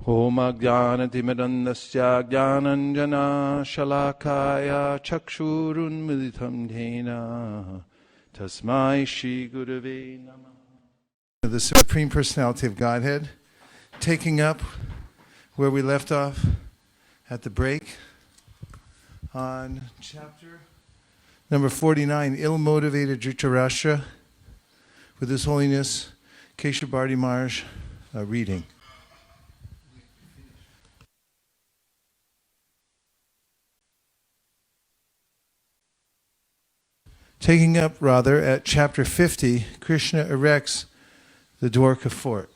Om Ajnanatimidandasya Jnananjana Shalakaya Chakshurun Militam Dhena Tasmai Shri Gurave Namaha. The Supreme Personality of Godhead, taking up where we left off at the break on chapter number 49, Ill-Motivated Dhritarashtra, with His Holiness Keśava Bharati Maharaj reading. Taking up, rather, at chapter 50, Krishna erects the Dwarka fort.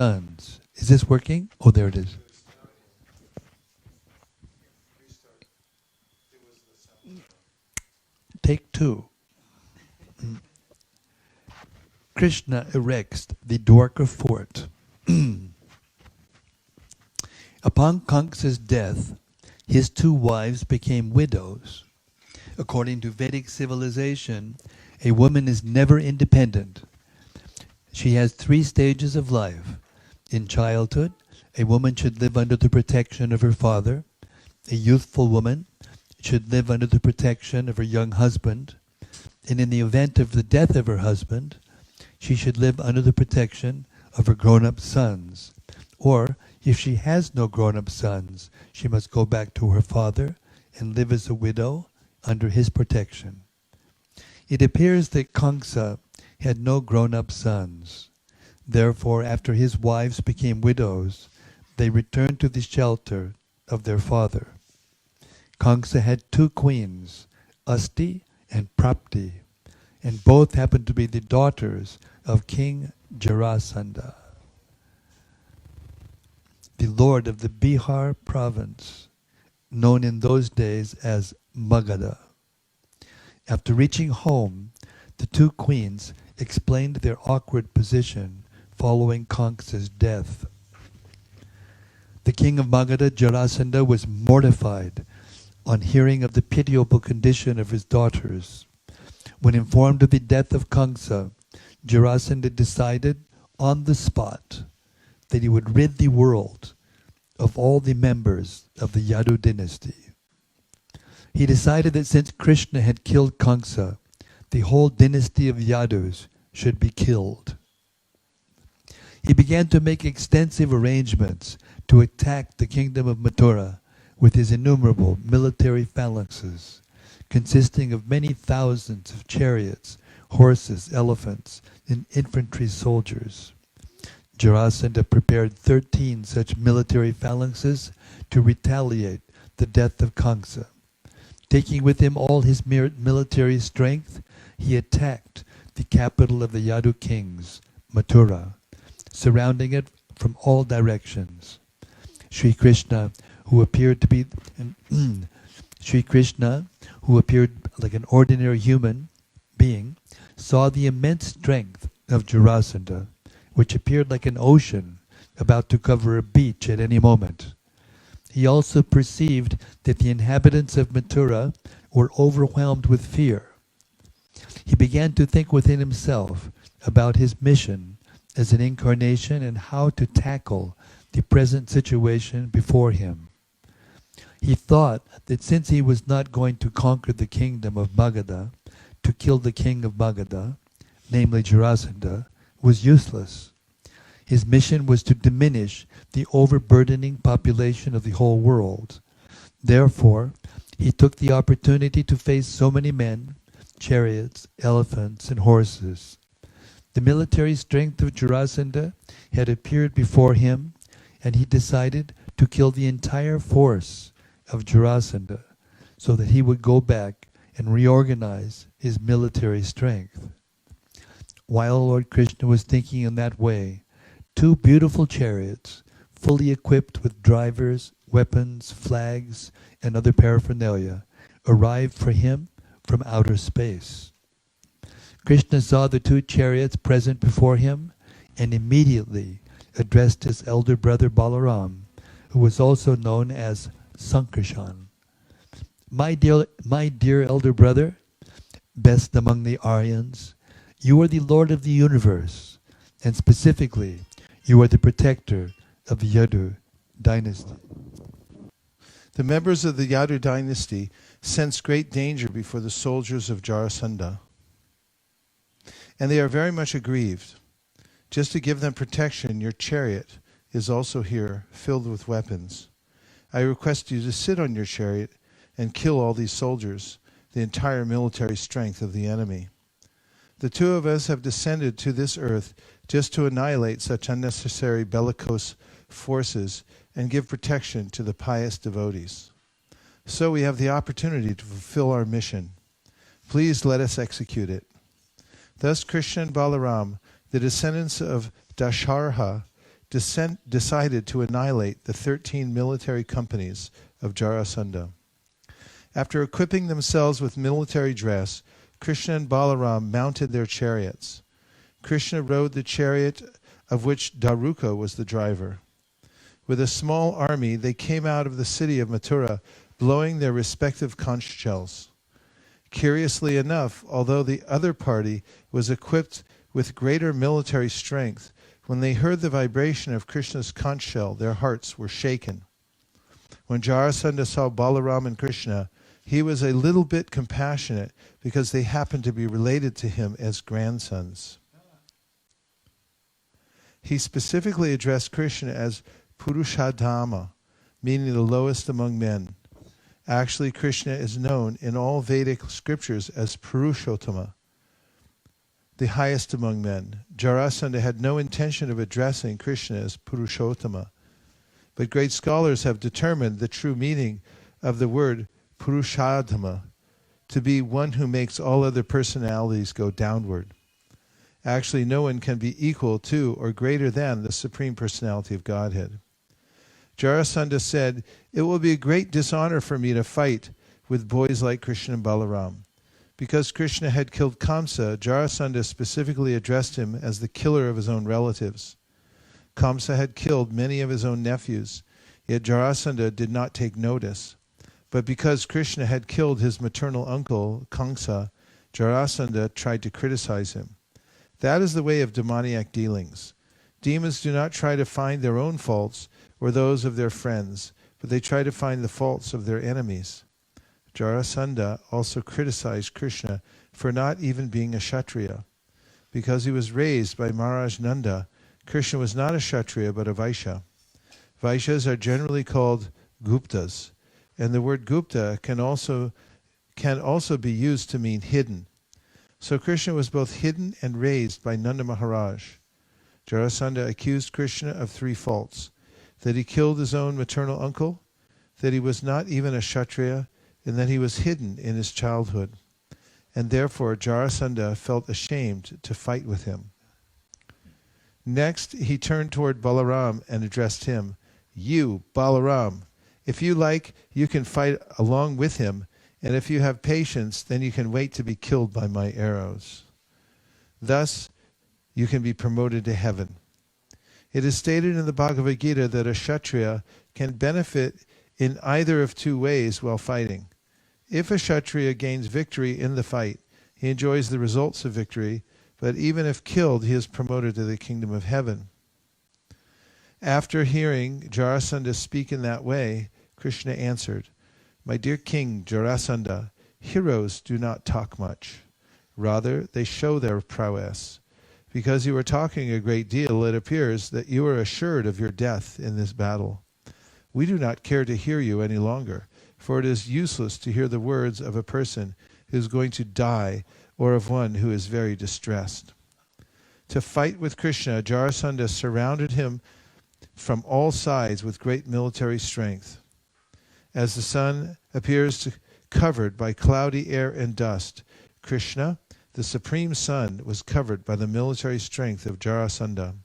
Sons. Is this working? Oh, there it is. Take two. Krishna erects the Dwarka fort. Upon Kamsa's death, his two wives became widows. According to Vedic civilization, a woman is never independent. She has 3 stages of life. In childhood, a woman should live under the protection of her father. A youthful woman should live under the protection of her young husband. And in the event of the death of her husband, she should live under the protection of her grown-up sons. Or, if she has no grown-up sons, she must go back to her father and live as a widow under his protection. It appears that Kamsa had no grown-up sons. Therefore, after his wives became widows, they returned to the shelter of their father. Kamsa had 2 queens, Asti and Prapti, and both happened to be the daughters of King Jarasandha, the lord of the Bihar province, known in those days as Magadha. After reaching home, the 2 queens explained their awkward position following Kamsa's death. The king of Magadha, Jarasandha, was mortified on hearing of the pitiable condition of his daughters. When informed of the death of Kamsa, Jarasandha decided on the spot that he would rid the world of all the members of the Yadu dynasty. He decided that since Krishna had killed Kamsa, the whole dynasty of Yadus should be killed. He began to make extensive arrangements to attack the kingdom of Mathura with his innumerable military phalanxes, consisting of many thousands of chariots, horses, elephants, and infantry soldiers. Jarasandha prepared 13 such military phalanxes to retaliate the death of Kamsa. Taking with him all his military strength, he attacked the capital of the Yadu kings, Mathura, surrounding it from all directions. Sri Krishna, who appeared like an ordinary human being, saw the immense strength of Jarasandha, which appeared like an ocean about to cover a beach at any moment. He also perceived that the inhabitants of Mathura were overwhelmed with fear. He began to think within himself about his mission as an incarnation and how to tackle the present situation before him. He thought that since he was not going to conquer the kingdom of Magadha, to kill the king of Magadha, namely Jarasandha, was useless. His mission was to diminish the overburdening population of the whole world. Therefore, he took the opportunity to face so many men, chariots, elephants, and horses. The military strength of Jarasandha had appeared before him, and he decided to kill the entire force of Jarasandha so that he would go back and reorganize his military strength. While Lord Krishna was thinking in that way, 2 beautiful chariots, fully equipped with drivers, weapons, flags, and other paraphernalia, arrived for him from outer space. Krishna saw the 2 chariots present before him and immediately addressed his elder brother Balaram, who was also known as Sankarshan. My dear elder brother, best among the Aryans, you are the Lord of the universe, and specifically, You are the protector of the Yadu dynasty. The members of the Yadu dynasty sense great danger before the soldiers of Jarasandha, and they are very much aggrieved. Just to give them protection, your chariot is also here, filled with weapons. I request you to sit on your chariot and kill all these soldiers, the entire military strength of the enemy. The two of us have descended to this earth just to annihilate such unnecessary bellicose forces and give protection to the pious devotees. So we have the opportunity to fulfill our mission. Please let us execute it. Thus Krishna and Balaram, the descendants of Dasharha, decided to annihilate the 13 military companies of Jarasandha. After equipping themselves with military dress, Krishna and Balaram mounted their chariots. Krishna rode the chariot of which Daruka was the driver. With a small army, they came out of the city of Mathura, blowing their respective conch shells. Curiously enough, although the other party was equipped with greater military strength, when they heard the vibration of Krishna's conch shell, their hearts were shaken. When Jarasandha saw Balaram and Krishna, he was a little bit compassionate because they happened to be related to him as grandsons. He specifically addressed Krishna as Purushadhama, meaning the lowest among men. Actually, Krishna is known in all Vedic scriptures as Purushottama, the highest among men. Jarasandha had no intention of addressing Krishna as Purushottama, but great scholars have determined the true meaning of the word Purushadhama to be one who makes all other personalities go downward. Actually, no one can be equal to or greater than the Supreme Personality of Godhead. Jarasandha said, "It will be a great dishonor for me to fight with boys like Krishna and Balaram." Because Krishna had killed Kamsa, Jarasandha specifically addressed him as the killer of his own relatives. Kamsa had killed many of his own nephews, yet Jarasandha did not take notice. But because Krishna had killed his maternal uncle, Kamsa, Jarasandha tried to criticize him. That is the way of demoniac dealings. Demons do not try to find their own faults or those of their friends, but they try to find the faults of their enemies. Jarasandha also criticized Krishna for not even being a Kshatriya. Because he was raised by Maharaj Nanda, Krishna was not a Kshatriya but a Vaishya. Vaishyas are generally called Guptas, and the word Gupta can also be used to mean hidden. So Krishna was both hidden and raised by Nanda Maharaj. Jarasandha accused Krishna of 3 faults: that he killed his own maternal uncle, that he was not even a Kshatriya, and that he was hidden in his childhood. And therefore Jarasandha felt ashamed to fight with him. Next, he turned toward Balaram and addressed him, "You, Balaram, if you like, you can fight along with him, and if you have patience, then you can wait to be killed by my arrows. Thus, you can be promoted to heaven." It is stated in the Bhagavad Gita that a Kshatriya can benefit in either of 2 ways while fighting. If a Kshatriya gains victory in the fight, he enjoys the results of victory, but even if killed, he is promoted to the kingdom of heaven. After hearing Jarasandha speak in that way, Krishna answered, "My dear King Jarasandha, heroes do not talk much. Rather, they show their prowess. Because you are talking a great deal, it appears that you are assured of your death in this battle. We do not care to hear you any longer, for it is useless to hear the words of a person who is going to die or of one who is very distressed." To fight with Krishna, Jarasandha surrounded him from all sides with great military strength. As the sun appears covered by cloudy air and dust, Krishna, the Supreme Sun, was covered by the military strength of Jarasandha.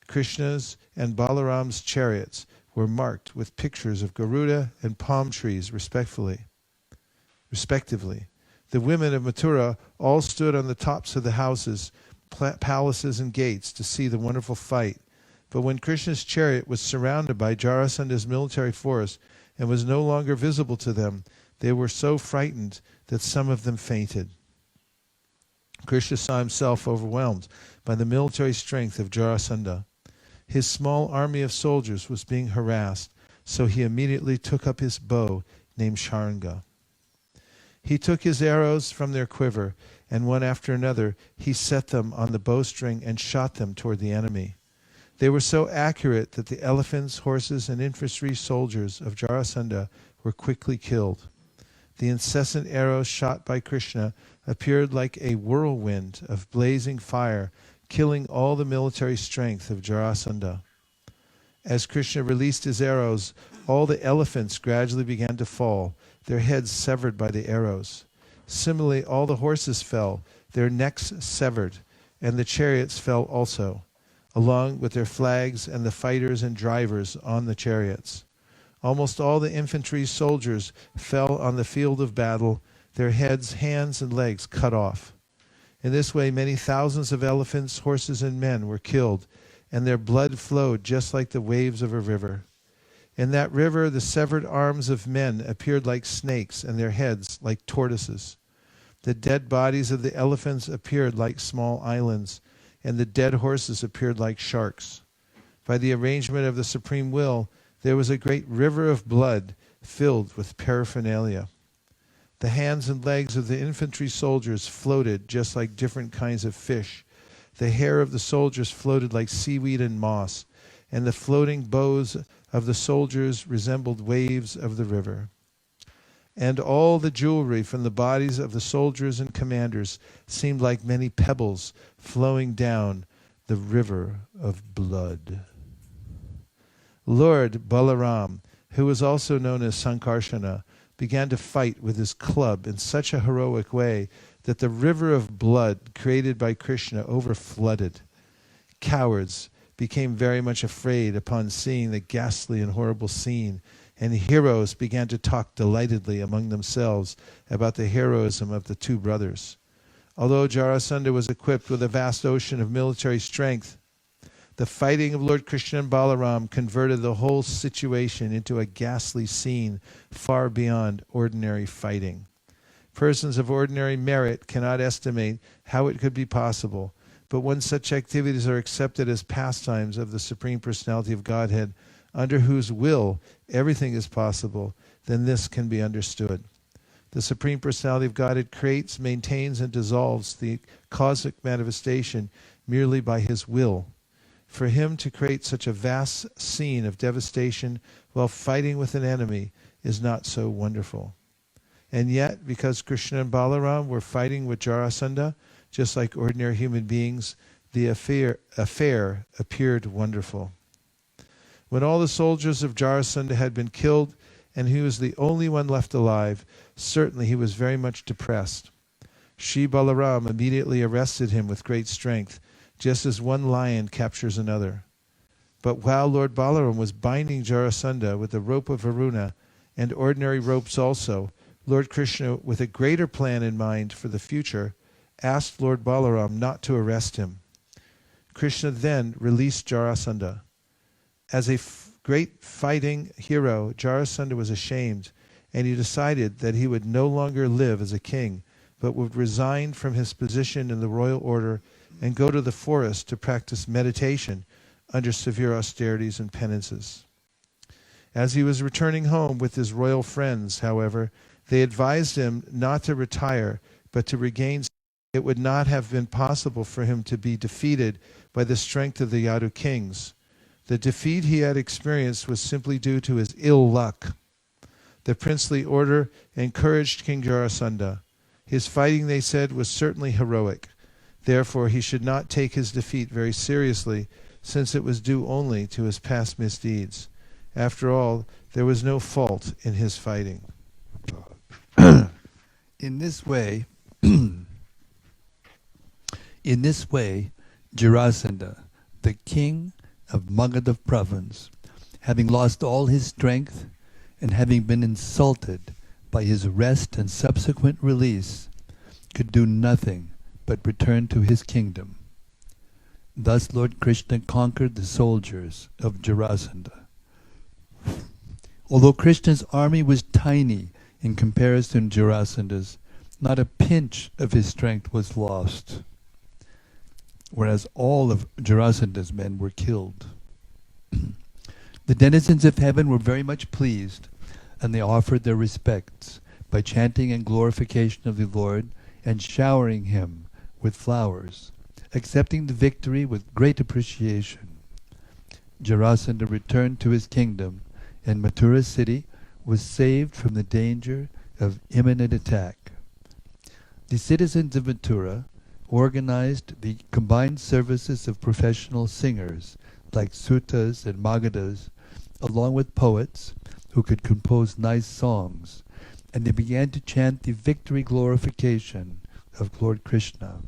Krishna's and Balaram's chariots were marked with pictures of Garuda and palm trees respectively. The women of Mathura all stood on the tops of the houses, palaces, and gates to see the wonderful fight. But when Krishna's chariot was surrounded by Jarasandha's military force and was no longer visible to them, they were so frightened that some of them fainted. Krishna saw himself overwhelmed by the military strength of Jarasandha. His small army of soldiers was being harassed, so he immediately took up his bow named Sharanga. He took his arrows from their quiver, and one after another he set them on the bowstring and shot them toward the enemy. They were so accurate that the elephants, horses, and infantry soldiers of Jarasandha were quickly killed. The incessant arrows shot by Krishna appeared like a whirlwind of blazing fire, killing all the military strength of Jarasandha. As Krishna released his arrows, all the elephants gradually began to fall, their heads severed by the arrows. Similarly, all the horses fell, their necks severed, and the chariots fell also, along with their flags and the fighters and drivers on the chariots. Almost all the infantry soldiers fell on the field of battle, their heads, hands, and legs cut off. In this way, many thousands of elephants, horses, and men were killed, and their blood flowed just like the waves of a river. In that river, the severed arms of men appeared like snakes, and their heads like tortoises. The dead bodies of the elephants appeared like small islands, and the dead horses appeared like sharks. By the arrangement of the Supreme Will, there was a great river of blood filled with paraphernalia. The hands and legs of the infantry soldiers floated just like different kinds of fish. The hair of the soldiers floated like seaweed and moss, and the floating bows of the soldiers resembled waves of the river. And all the jewelry from the bodies of the soldiers and commanders seemed like many pebbles flowing down the river of blood. Lord Balaram, who was also known as Sankarsana, began to fight with his club in such a heroic way that the river of blood created by Krishna overflooded. Cowards became very much afraid upon seeing the ghastly and horrible scene, and heroes began to talk delightedly among themselves about the heroism of the two brothers. Although Jarasandha was equipped with a vast ocean of military strength, the fighting of Lord Krishna and Balaram converted the whole situation into a ghastly scene far beyond ordinary fighting. Persons of ordinary merit cannot estimate how it could be possible, but when such activities are accepted as pastimes of the Supreme Personality of Godhead, under whose will everything is possible, then this can be understood. The Supreme Personality of Godhead creates, maintains, and dissolves the cosmic manifestation merely by His will. For Him to create such a vast scene of devastation while fighting with an enemy is not so wonderful. And yet, because Krishna and Balaram were fighting with Jarasandha, just like ordinary human beings, the affair appeared wonderful. When all the soldiers of Jarasandha had been killed, and he was the only one left alive, certainly he was very much depressed. Shri Balaram immediately arrested him with great strength, just as one lion captures another. But while Lord Balaram was binding Jarasandha with the rope of Varuna, and ordinary ropes also, Lord Krishna, with a greater plan in mind for the future, asked Lord Balaram not to arrest him. Krishna then released Jarasandha. As a great fighting hero, Jarasandha was ashamed, and he decided that he would no longer live as a king, but would resign from his position in the royal order and go to the forest to practice meditation under severe austerities and penances. As he was returning home with his royal friends, however, they advised him not to retire, but to regain. It would not have been possible for him to be defeated by the strength of the Yadu kings. The defeat he had experienced was simply due to his ill luck. The princely order encouraged King Jarasandha. His fighting, they said, was certainly heroic. Therefore, he should not take his defeat very seriously, since it was due only to his past misdeeds. After all, there was no fault in his fighting. In this way, Jarasandha, the king of Magadha province, having lost all his strength and having been insulted by his arrest and subsequent release, could do nothing but return to his kingdom. Thus Lord Krishna conquered the soldiers of Jarasandha. Although Krishna's army was tiny in comparison to Jarasandha's, not a pinch of his strength was lost, whereas all of Jarasandha's men were killed. The denizens of heaven were very much pleased, and they offered their respects by chanting in glorification of the Lord and showering him with flowers, accepting the victory with great appreciation. Jarasandha returned to his kingdom, and Mathura city was saved from the danger of imminent attack. The citizens of Mathura organized the combined services of professional singers like Sutas and Magadhas, along with poets who could compose nice songs, and they began to chant the victory glorification of Lord Krishna.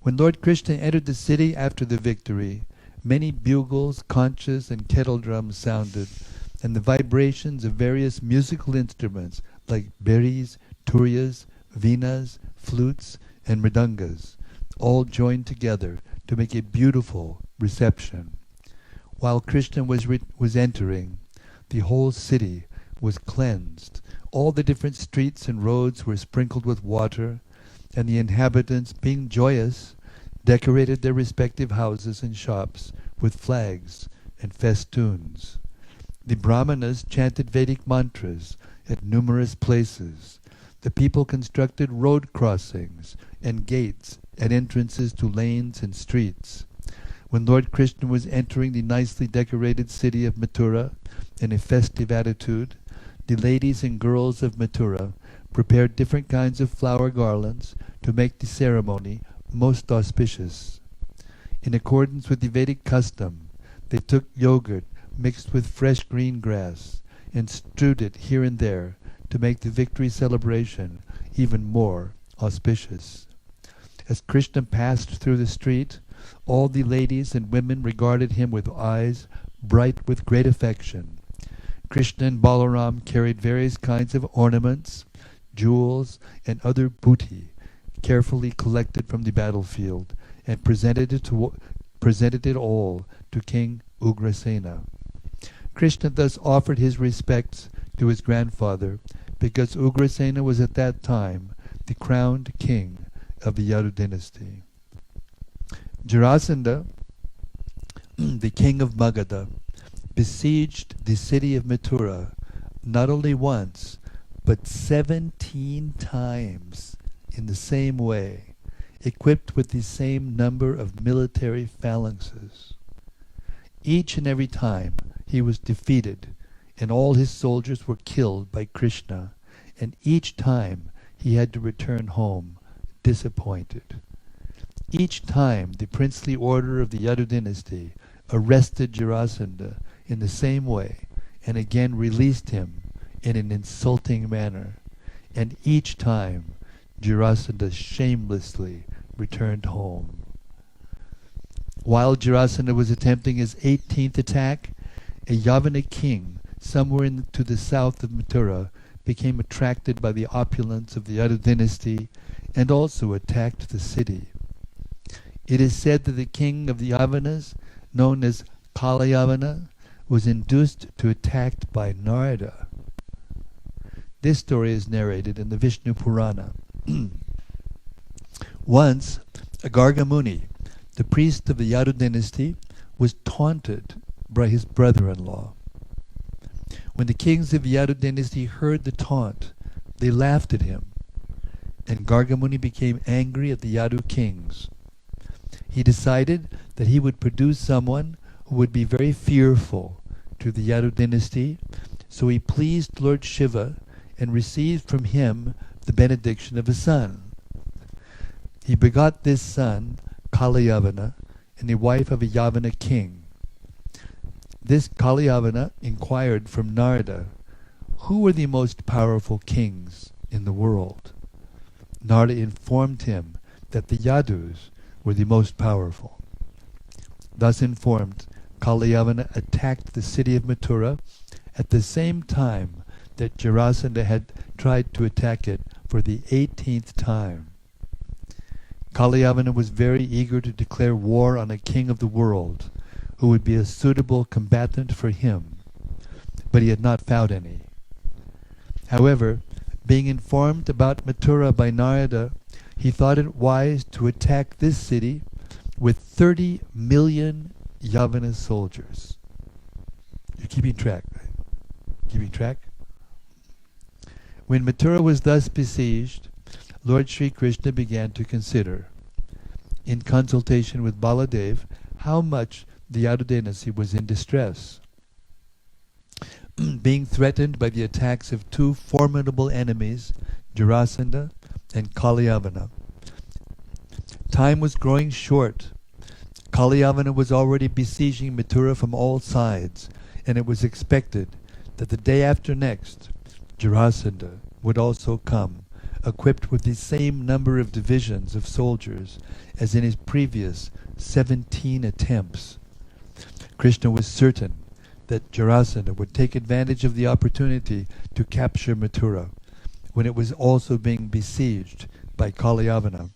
When Lord Krishna entered the city after the victory, many bugles, conchas, and kettle drums sounded, and the vibrations of various musical instruments like beris, turyas, venas, flutes, and mridangas all joined together to make a beautiful reception. While Krishna was entering, the whole city was cleansed. All the different streets and roads were sprinkled with water, and the inhabitants, being joyous, decorated their respective houses and shops with flags and festoons. The Brahmanas chanted Vedic mantras at numerous places. The people constructed road crossings and gates at entrances to lanes and streets. When Lord Krishna was entering the nicely decorated city of Mathura in a festive attitude, the ladies and girls of Mathura prepared different kinds of flower garlands to make the ceremony most auspicious. In accordance with the Vedic custom, they took yogurt mixed with fresh green grass and strewed it here and there to make the victory celebration even more auspicious. As Krishna passed through the street, all the ladies and women regarded him with eyes bright with great affection. Krishna and Balaram carried various kinds of ornaments, jewels, and other booty, carefully collected from the battlefield, and presented it all to King Ugrasena. Krishna thus offered his respects to his grandfather, because Ugrasena was at that time the crowned king of the Yadu dynasty. Jarasandha, the king of Magadha, besieged the city of Mathura not only once, but 17 times in the same way, equipped with the same number of military phalanxes. Each and every time he was defeated, and all his soldiers were killed by Krishna, and each time he had to return home disappointed. Each time the princely order of the Yadu dynasty arrested Jarasandha in the same way, and again released him in an insulting manner, and each time Jarasandha shamelessly returned home. While Jarasandha was attempting his 18th attack, a Yavana king somewhere to the south of Mathura became attracted by the opulence of the Yadu dynasty and also attacked the city. It is said that the king of the Yavanas, known as Kalayavana, was induced to attack by Narada. This story is narrated in the Vishnu Purana. Once, Garga Muni, the priest of the Yadu dynasty, was taunted by his brother-in-law. When the kings of the Yadu dynasty heard the taunt, they laughed at him, and Garga Muni became angry at the Yadu kings. He decided that he would produce someone who would be very fearful to the Yadu dynasty, so he pleased Lord Shiva and received from him the benediction of a son. He begot this son, Kalayavana, and the wife of a Yavana king. This Kalayavana inquired from Narada, who were the most powerful kings in the world? Narada informed him that the Yadus were the most powerful. Thus informed, Kalayavana attacked the city of Mathura at the same time that Jarasandha had tried to attack it for the 18th time. Kalayavana was very eager to declare war on a king of the world who would be a suitable combatant for him, but he had not found any. However, being informed about Mathura by Narada, he thought it wise to attack this city with 30 million Yavana soldiers. You're keeping track, right? Keeping track? When Mathura was thus besieged, Lord Sri Krishna began to consider, in consultation with Baladev, how much the Yadu dynasty was in distress, being threatened by the attacks of two formidable enemies, Jarasandha and Kalyavana. Time was growing short. Kalyavana was already besieging Mathura from all sides, and it was expected that the day after next, Jarasandha would also come, equipped with the same number of divisions of soldiers as in his previous 17 attempts. Krishna was certain that Jarasandha would take advantage of the opportunity to capture Mathura, when it was also being besieged by Kalyavana.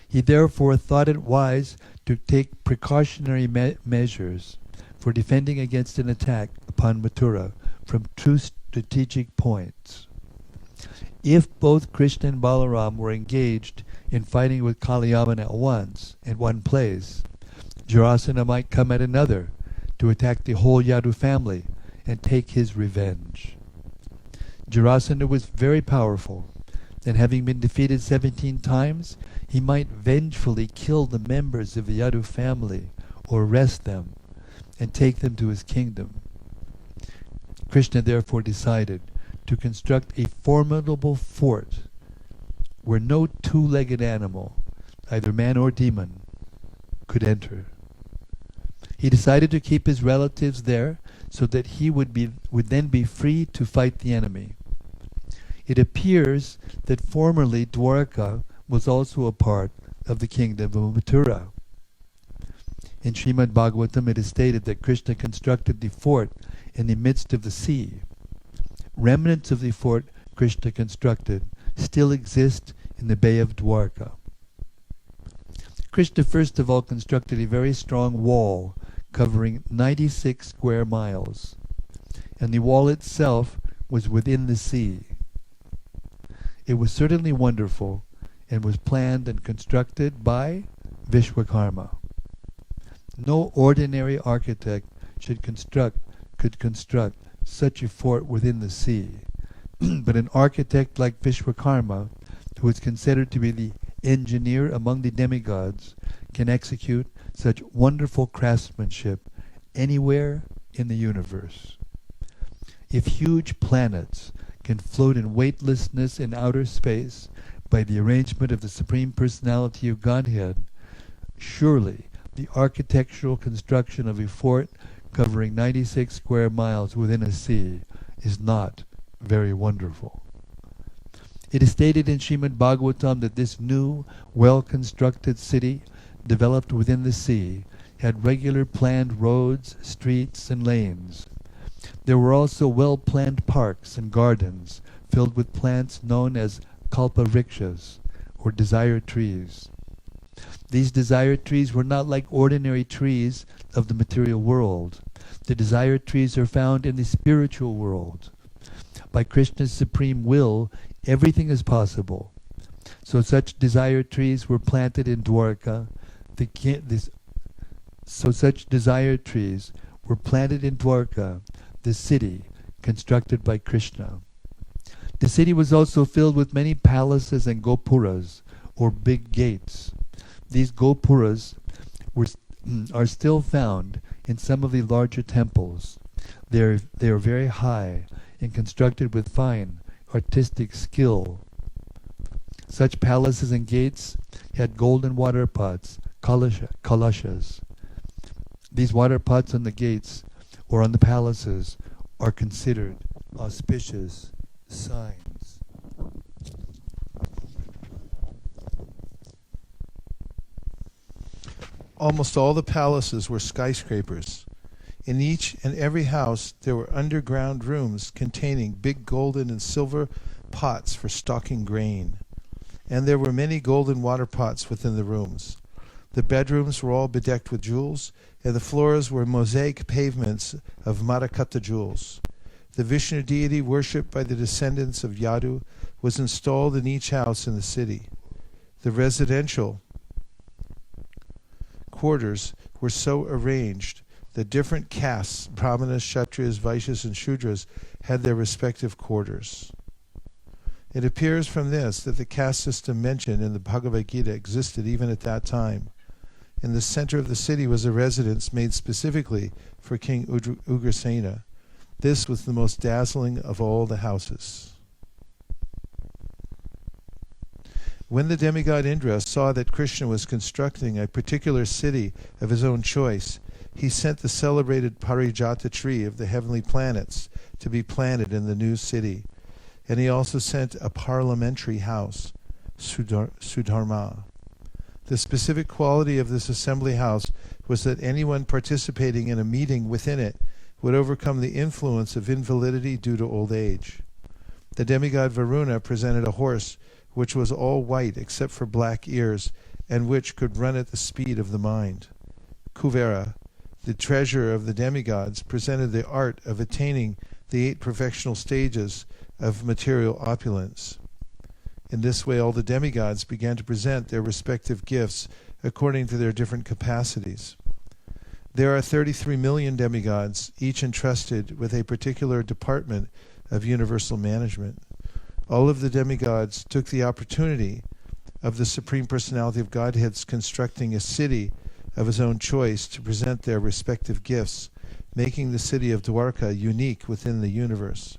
He therefore thought it wise to take precautionary measures for defending against an attack upon Mathura from two strategic points. If both Krishna and Balaram were engaged in fighting with Kalyavana at once, in one place, Jarasandha might come at another to attack the whole Yadu family and take his revenge. Jarasandha was very powerful, and having been defeated 17 times, he might vengefully kill the members of the Yadu family or arrest them and take them to his kingdom. Krishna therefore decided to construct a formidable fort where no two-legged animal, either man or demon, could enter. He decided to keep his relatives there so that he would then be free to fight the enemy. It appears that formerly Dwarka was also a part of the kingdom of Mathura. In Srimad Bhagavatam it is stated that Krishna constructed the fort in the midst of the sea. Remnants of the fort Krishna constructed still exist in the Bay of Dwarka. Krishna first of all constructed a very strong wall covering 96 square miles, and the wall itself was within the sea. It was certainly wonderful and was planned and constructed by Vishwakarma. No ordinary architect could construct such a fort within the sea, but an architect like Vishwakarma, who is considered to be the engineer among the demigods, can execute such wonderful craftsmanship anywhere in the universe. If huge planets can float in weightlessness in outer space by the arrangement of the Supreme Personality of Godhead, surely the architectural construction of a fort covering 96 square miles within a sea is not very wonderful. It is stated in Srimad Bhagavatam that this new, well-constructed city, developed within the sea, had regular planned roads, streets, and lanes. There were also well-planned parks and gardens filled with plants known as kalparikshas, or desire trees. These desire trees were not like ordinary trees of the material world. The desire trees are found in the spiritual world. By Krishna's supreme will, everything is possible. So such desire trees were planted in Dwarka. Such desire trees were planted in Dwarka, the city constructed by Krishna. The city was also filled with many palaces and gopuras, or big gates. These gopuras are still found in some of the larger temples. They are very high and constructed with fine artistic skill. Such palaces and gates had golden water pots, kalashas. These water pots on the gates or on the palaces are considered auspicious signs. Almost all the palaces were skyscrapers. In each and every house there were underground rooms containing big golden and silver pots for stocking grain. And there were many golden water pots within the rooms. The bedrooms were all bedecked with jewels, and the floors were mosaic pavements of Madakata jewels. The Vishnu deity worshipped by the descendants of Yadu was installed in each house in the city. The residential quarters were so arranged the different castes, Brahmanas, Kshatriyas, Vaishyas, and Shudras, had their respective quarters. It appears from this that the caste system mentioned in the Bhagavad Gita existed even at that time. In the center of the city was a residence made specifically for King Ugrasena. This was the most dazzling of all the houses. When the demigod Indra saw that Krishna was constructing a particular city of his own choice, he sent the celebrated Parijata tree of the heavenly planets to be planted in the new city. And he also sent a parliamentary house, Sudharma. The specific quality of this assembly house was that anyone participating in a meeting within it would overcome the influence of invalidity due to old age. The demigod Varuna presented a horse which was all white except for black ears, and which could run at the speed of the mind. Kuvera, the treasurer of the demigods, presented the art of attaining the 8 perfectional stages of material opulence. In this way, all the demigods began to present their respective gifts according to their different capacities. There are 33 million demigods, each entrusted with a particular department of universal management. All of the demigods took the opportunity of the Supreme Personality of Godhead's constructing a city of his own choice to present their respective gifts, making the city of Dwarka unique within the universe.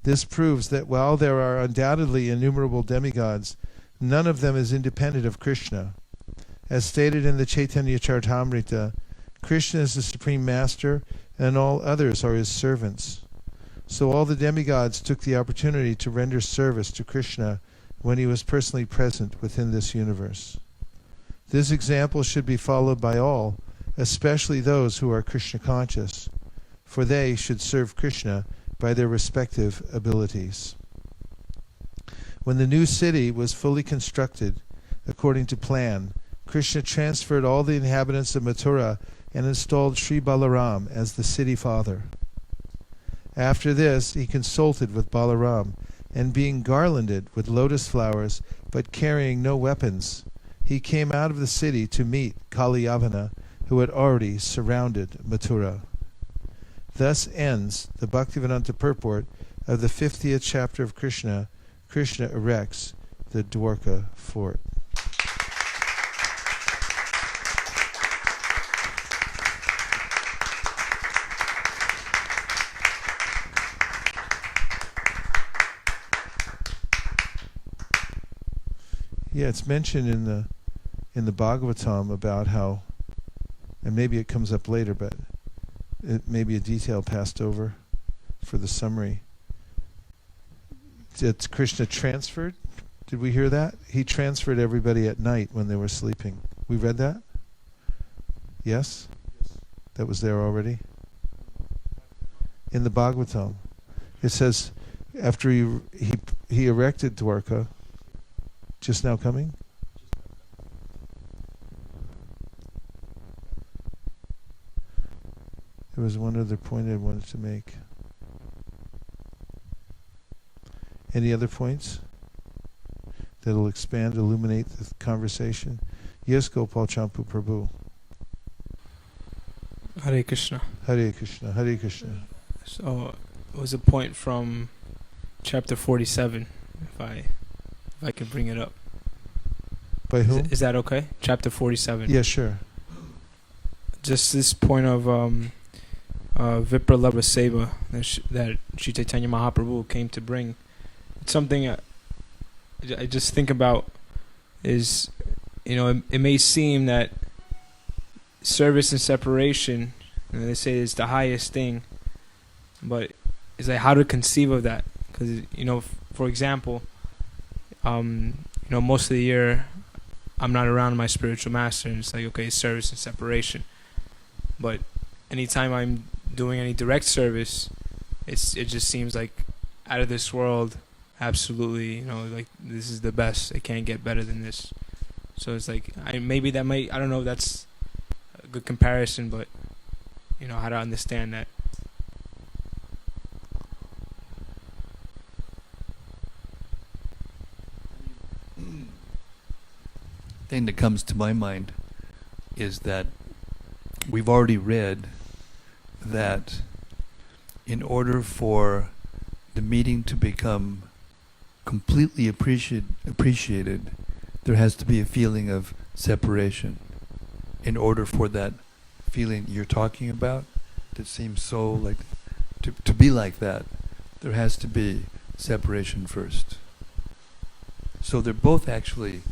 This proves that while there are undoubtedly innumerable demigods, none of them is independent of Krishna. As stated in the Chaitanya Charitamrita, Krishna is the Supreme Master, and all others are his servants. So all the demigods took the opportunity to render service to Krishna when he was personally present within this universe. This example should be followed by all, especially those who are Krishna conscious, for they should serve Krishna by their respective abilities. When the new city was fully constructed according to plan, Krishna transferred all the inhabitants of Mathura and installed Sri Balaram as the city father. After this, he consulted with Balaram, and being garlanded with lotus flowers, but carrying no weapons, he came out of the city to meet Kaliyavana, who had already surrounded Mathura. Thus ends the Bhaktivedanta purport of the 50th chapter of Krishna. Krishna erects the Dwarka fort. Yeah, it's mentioned in the Bhagavatam about how, and maybe it comes up later, but it may be a detail passed over for the summary. That Krishna transferred. Did we hear that? He transferred everybody at night when they were sleeping. We read that? Yes? That was there already? In the Bhagavatam. It says, after he erected Dwarka, just now coming? There was one other point I wanted to make. Any other points that'll expand, illuminate the conversation? Yes, Gopal Champu Prabhu. Hare Krishna. Hare Krishna. Hare Krishna. So it was a point from chapter 47, if I can bring it up. By whom? Is that okay? Chapter 47. Yeah, sure. Just this point of Vipra Lava Seva that Sri Chaitanya Mahaprabhu came to bring. It's something I just think about is, it may seem that service and separation, and they say it's the highest thing, but it's like how to conceive of that. Because, for example, most of the year I'm not around my spiritual master, and it's like, okay, service and separation. But anytime I'm doing any direct service, it just seems like out of this world, absolutely, like this is the best. It can't get better than this. So it's like, I don't know if that's a good comparison, but how to understand that. Thing that comes to my mind is that we've already read that in order for the meeting to become completely appreciated, there has to be a feeling of separation. In order for that feeling you're talking about, that seems so like to be like that, there has to be separation first. So they're both actually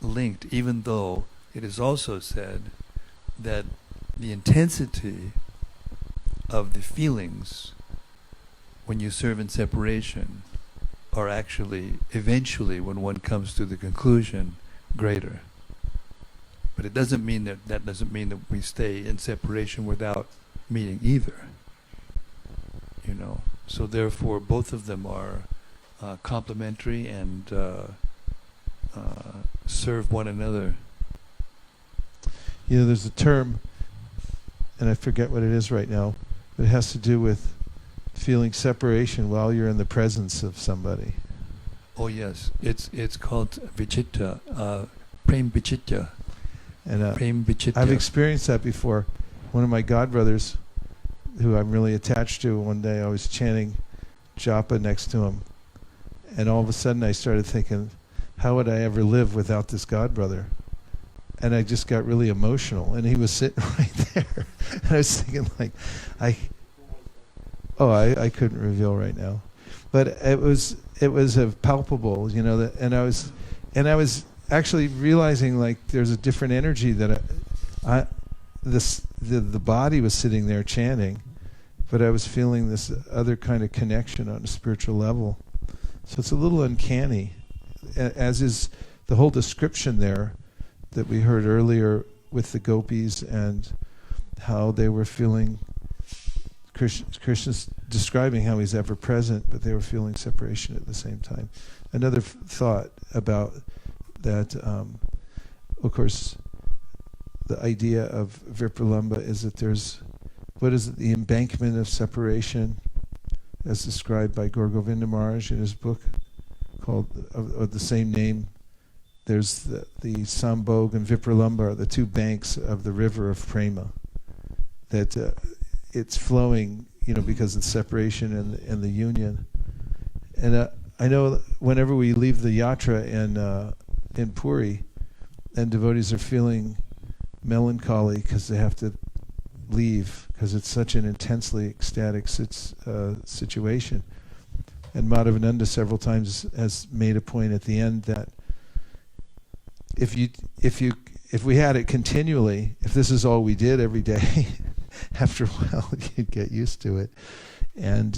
linked, even though it is also said that the intensity of the feelings when you serve in separation are actually, eventually, when one comes to the conclusion, greater. But it doesn't mean that doesn't mean that we stay in separation without meeting either. You know, so therefore both of them are complementary and serve one another. You know, there's a term, and I forget what it is right now, but it has to do with feeling separation while you're in the presence of somebody. Oh yes, it's called vichitta, prem vichitta. And Prem vichitta. I've experienced that before. One of my godbrothers, who I'm really attached to, one day I was chanting japa next to him, and all of a sudden I started thinking, how would I ever live without this godbrother? And I just got really emotional, and he was sitting right there. And I was thinking, like, I couldn't reveal right now, but it was palpable, you know. And I was actually realizing, like, there's a different energy that the body was sitting there chanting, but I was feeling this other kind of connection on a spiritual level. So it's a little uncanny, as is the whole description there that we heard earlier with the gopis and how they were feeling. Krishna's describing how he's ever present, but they were feeling separation at the same time. Another thought about that, of course, the idea of Vipralambha is that there's, what is it, the embankment of separation, as described by Gaur Govinda Maharaj in his book called of the same name. There's the Sambhog and Vipralambha are the two banks of the river of prema. That it's flowing, you know, because of the separation and the union. And I know whenever we leave the yatra in Puri, and devotees are feeling melancholy because they have to leave because it's such an intensely ecstatic situation. And Madhavananda several times has made a point at the end that if we had it continually, if this is all we did every day, after a while you'd get used to it. And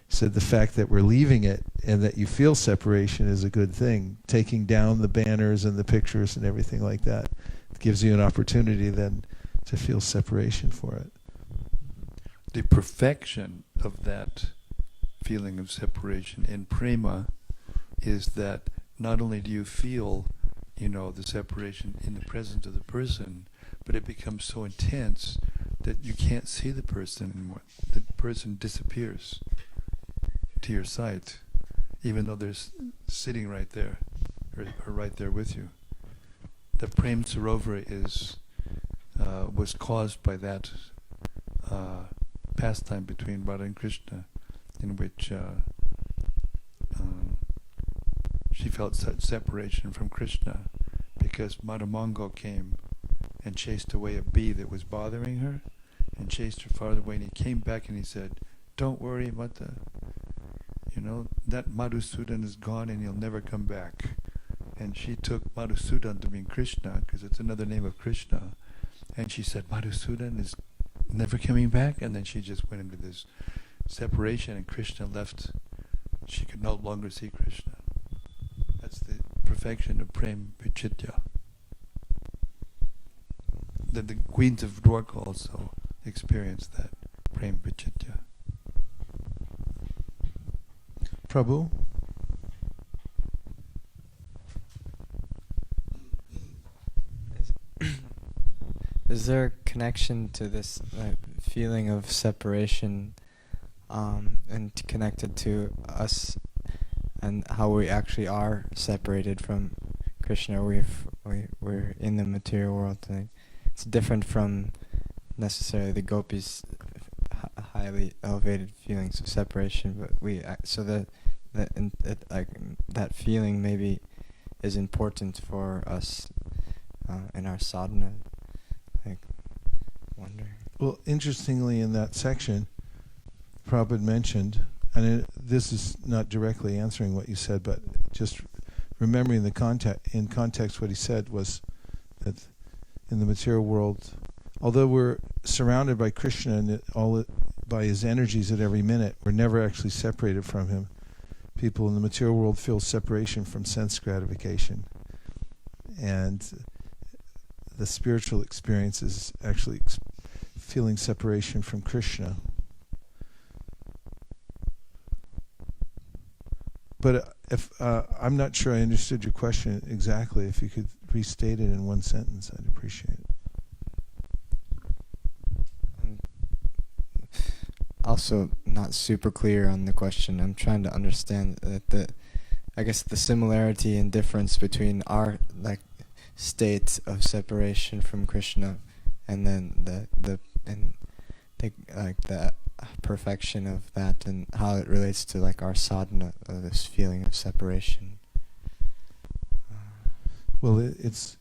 said the fact that we're leaving it and that you feel separation is a good thing. Taking down the banners and the pictures and everything like that gives you an opportunity then to feel separation for it. The perfection of that feeling of separation in prema is that not only do you feel, you know, the separation in the presence of the person, but it becomes so intense that you can't see the person anymore. The person disappears to your sight, even though they're sitting right there, or right there with you. The Prem Sarovar was caused by that pastime between Radha and Krishna, in which she felt such separation from Krishna because Madhamangal came and chased away a bee that was bothering her, and chased her farther away, and he came back and he said, "Don't worry, Mata. You know, that Madhusudan is gone and he'll never come back." And she took Madhusudan to mean Krishna, because it's another name of Krishna. And she said, "Madhusudan is never coming back?" And then she just went into this separation, and Krishna left. She could no longer see Krishna. That's the perfection of Prem Vichitya. The queens of Dwarka also experienced that Prem Vichitya. Prabhu? Is there a connection to this feeling of separation and connected to us and how we actually are separated from Krishna? We're in the material world. And it's different from necessarily the gopis highly elevated feelings of separation, but that feeling maybe is important for us in our sadhana. Like, wondering. Well, interestingly, in that section, Prabhupada mentioned, and this is not directly answering what you said, but just remembering in context what he said was that in the material world, although we're surrounded by Krishna and by his energies at every minute, we're never actually separated from him. People in the material world feel separation from sense gratification, and the spiritual experience is actually feeling separation from Krishna. But if I'm not sure I understood your question exactly, if you could restate it in one sentence, I'd appreciate it. Also, not super clear on the question. I'm trying to understand I guess the similarity and difference between our state of separation from Krishna, and then the perfection of that, and how it relates to our sadhana of this feeling of separation. Well, it's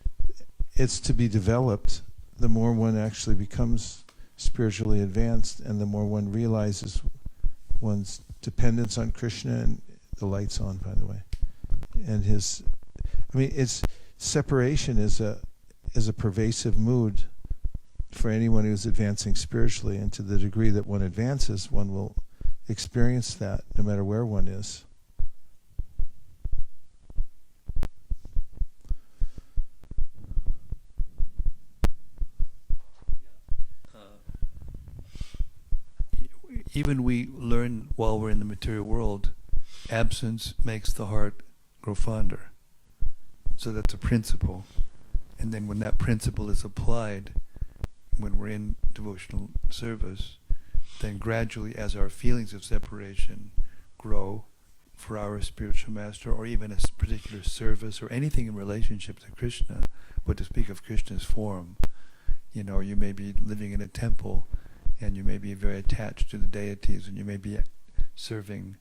to be developed. The more one actually becomes spiritually advanced, and the more one realizes one's dependence on Krishna, and the light's on, by the way, and it's separation is a pervasive mood for anyone who's advancing spiritually, and to the degree that one advances, one will experience that no matter where one is. Even we learn while we're in the material world, absence makes the heart grow fonder. So that's a principle. And then when that principle is applied, when we're in devotional service, then gradually as our feelings of separation grow for our spiritual master, or even a particular service or anything in relationship to Krishna, but to speak of Krishna's form, you may be living in a temple and you may be very attached to the deities, and you may be serving,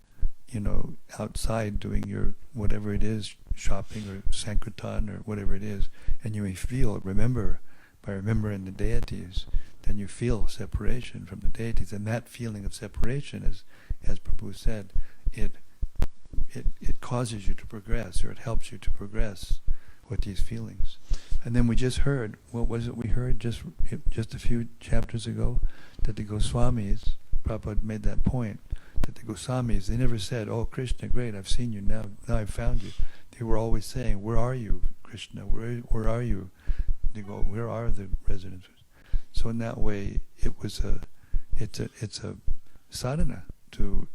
outside doing your whatever it is, shopping or sankirtan or whatever it is, and you may feel, by remembering the deities, then you feel separation from the deities, and that feeling of separation, as Prabhu said, it causes you to progress, or it helps you to progress with these feelings. And then we just heard, what was it we heard just a few chapters ago? That the Goswamis, Prabhupada made that point, that the Goswamis, they never said, "Oh Krishna, great, I've seen you now I've found you." They were always saying, "Where are you, Krishna? Where are you?" They go, "Where are the residents?" So in that way, it's a sadhana to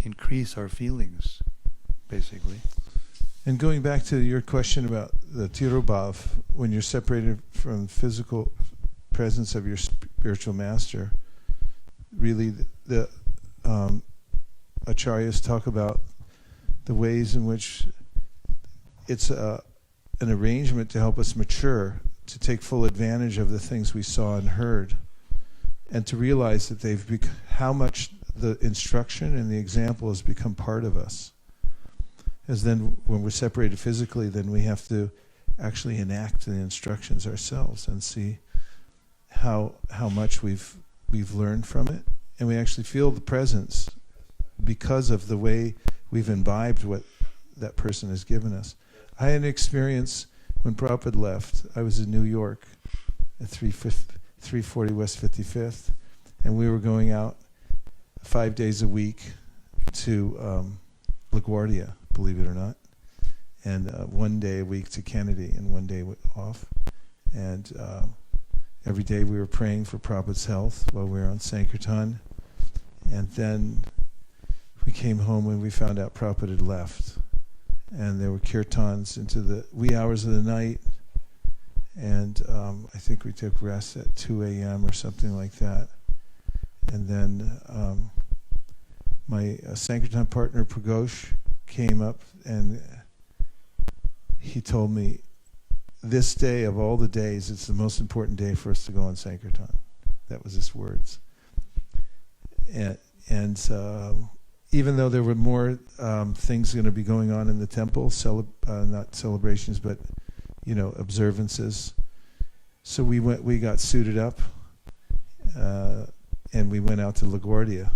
increase our feelings, basically. And going back to your question about the tirobhav, when you're separated from physical presence of your spiritual master, really the acharyas talk about the ways in which it's an arrangement to help us mature, to take full advantage of the things we saw and heard, and to realize that how much the instruction and the example has become part of us. As then, when we're separated physically, then we have to actually enact the instructions ourselves and see how much we've learned from it, and we actually feel the presence because of the way we've imbibed what that person has given us. I had an experience when Prabhupada left. I was in New York at 340 West 55th, and we were going out 5 days a week to LaGuardia, believe it or not, and 1 day a week to Kennedy and 1 day off. And every day we were praying for Prabhupada's health while we were on Sankirtan. And then we came home and we found out Prabhupada had left. And there were kirtans into the wee hours of the night. And I think we took rest at 2 a.m. or something like that. And then my Sankirtan partner, Pragosh, came up and he told me, this day of all the days, it's the most important day for us to go on Sankirtan. That was his words. And even though there were more things going to be going on in the temple, not celebrations, but observances. So we got suited up, and we went out to LaGuardia,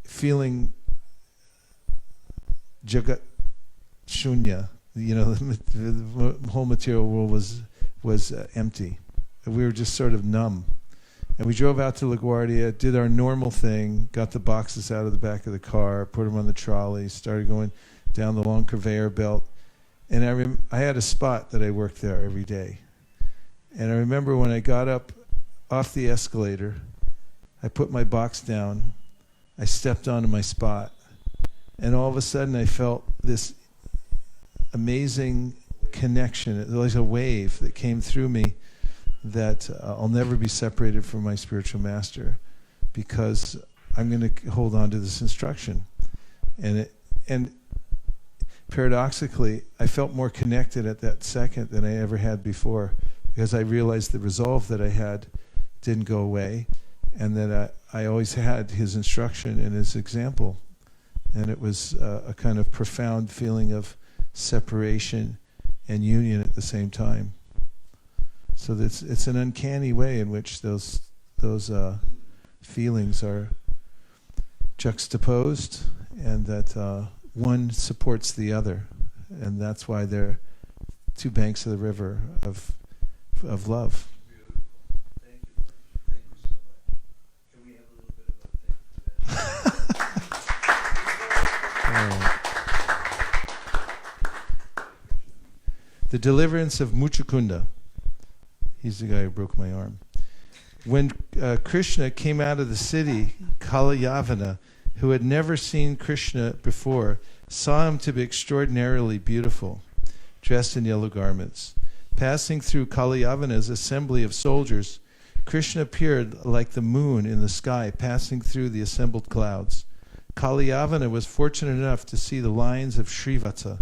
feeling jagat shunya. The whole material world was empty. We were just sort of numb. And we drove out to LaGuardia, did our normal thing, got the boxes out of the back of the car, put them on the trolley, started going down the long conveyor belt. And I had a spot that I worked there every day. And I remember when I got up off the escalator, I put my box down, I stepped onto my spot, and all of a sudden I felt this amazing connection. It was like a wave that came through me that I'll never be separated from my spiritual master, because I'm going to hold on to this instruction. And paradoxically, I felt more connected at that second than I ever had before, because I realized the resolve that I had didn't go away, and that I always had his instruction and his example. And it was a kind of profound feeling of separation and union at the same time. So it's an uncanny way in which those feelings are juxtaposed, and that one supports the other, and that's why they're two banks of the river of love. Thank you so much. Can we have a little bit of a thank you for that? The deliverance of Muchukunda. He's the guy who broke my arm. When Krishna came out of the city, Kalayavana, who had never seen Krishna before, saw him to be extraordinarily beautiful, dressed in yellow garments. Passing through Kalayavana's assembly of soldiers, Krishna appeared like the moon in the sky, passing through the assembled clouds. Kalayavana was fortunate enough to see the lines of Srivatsa,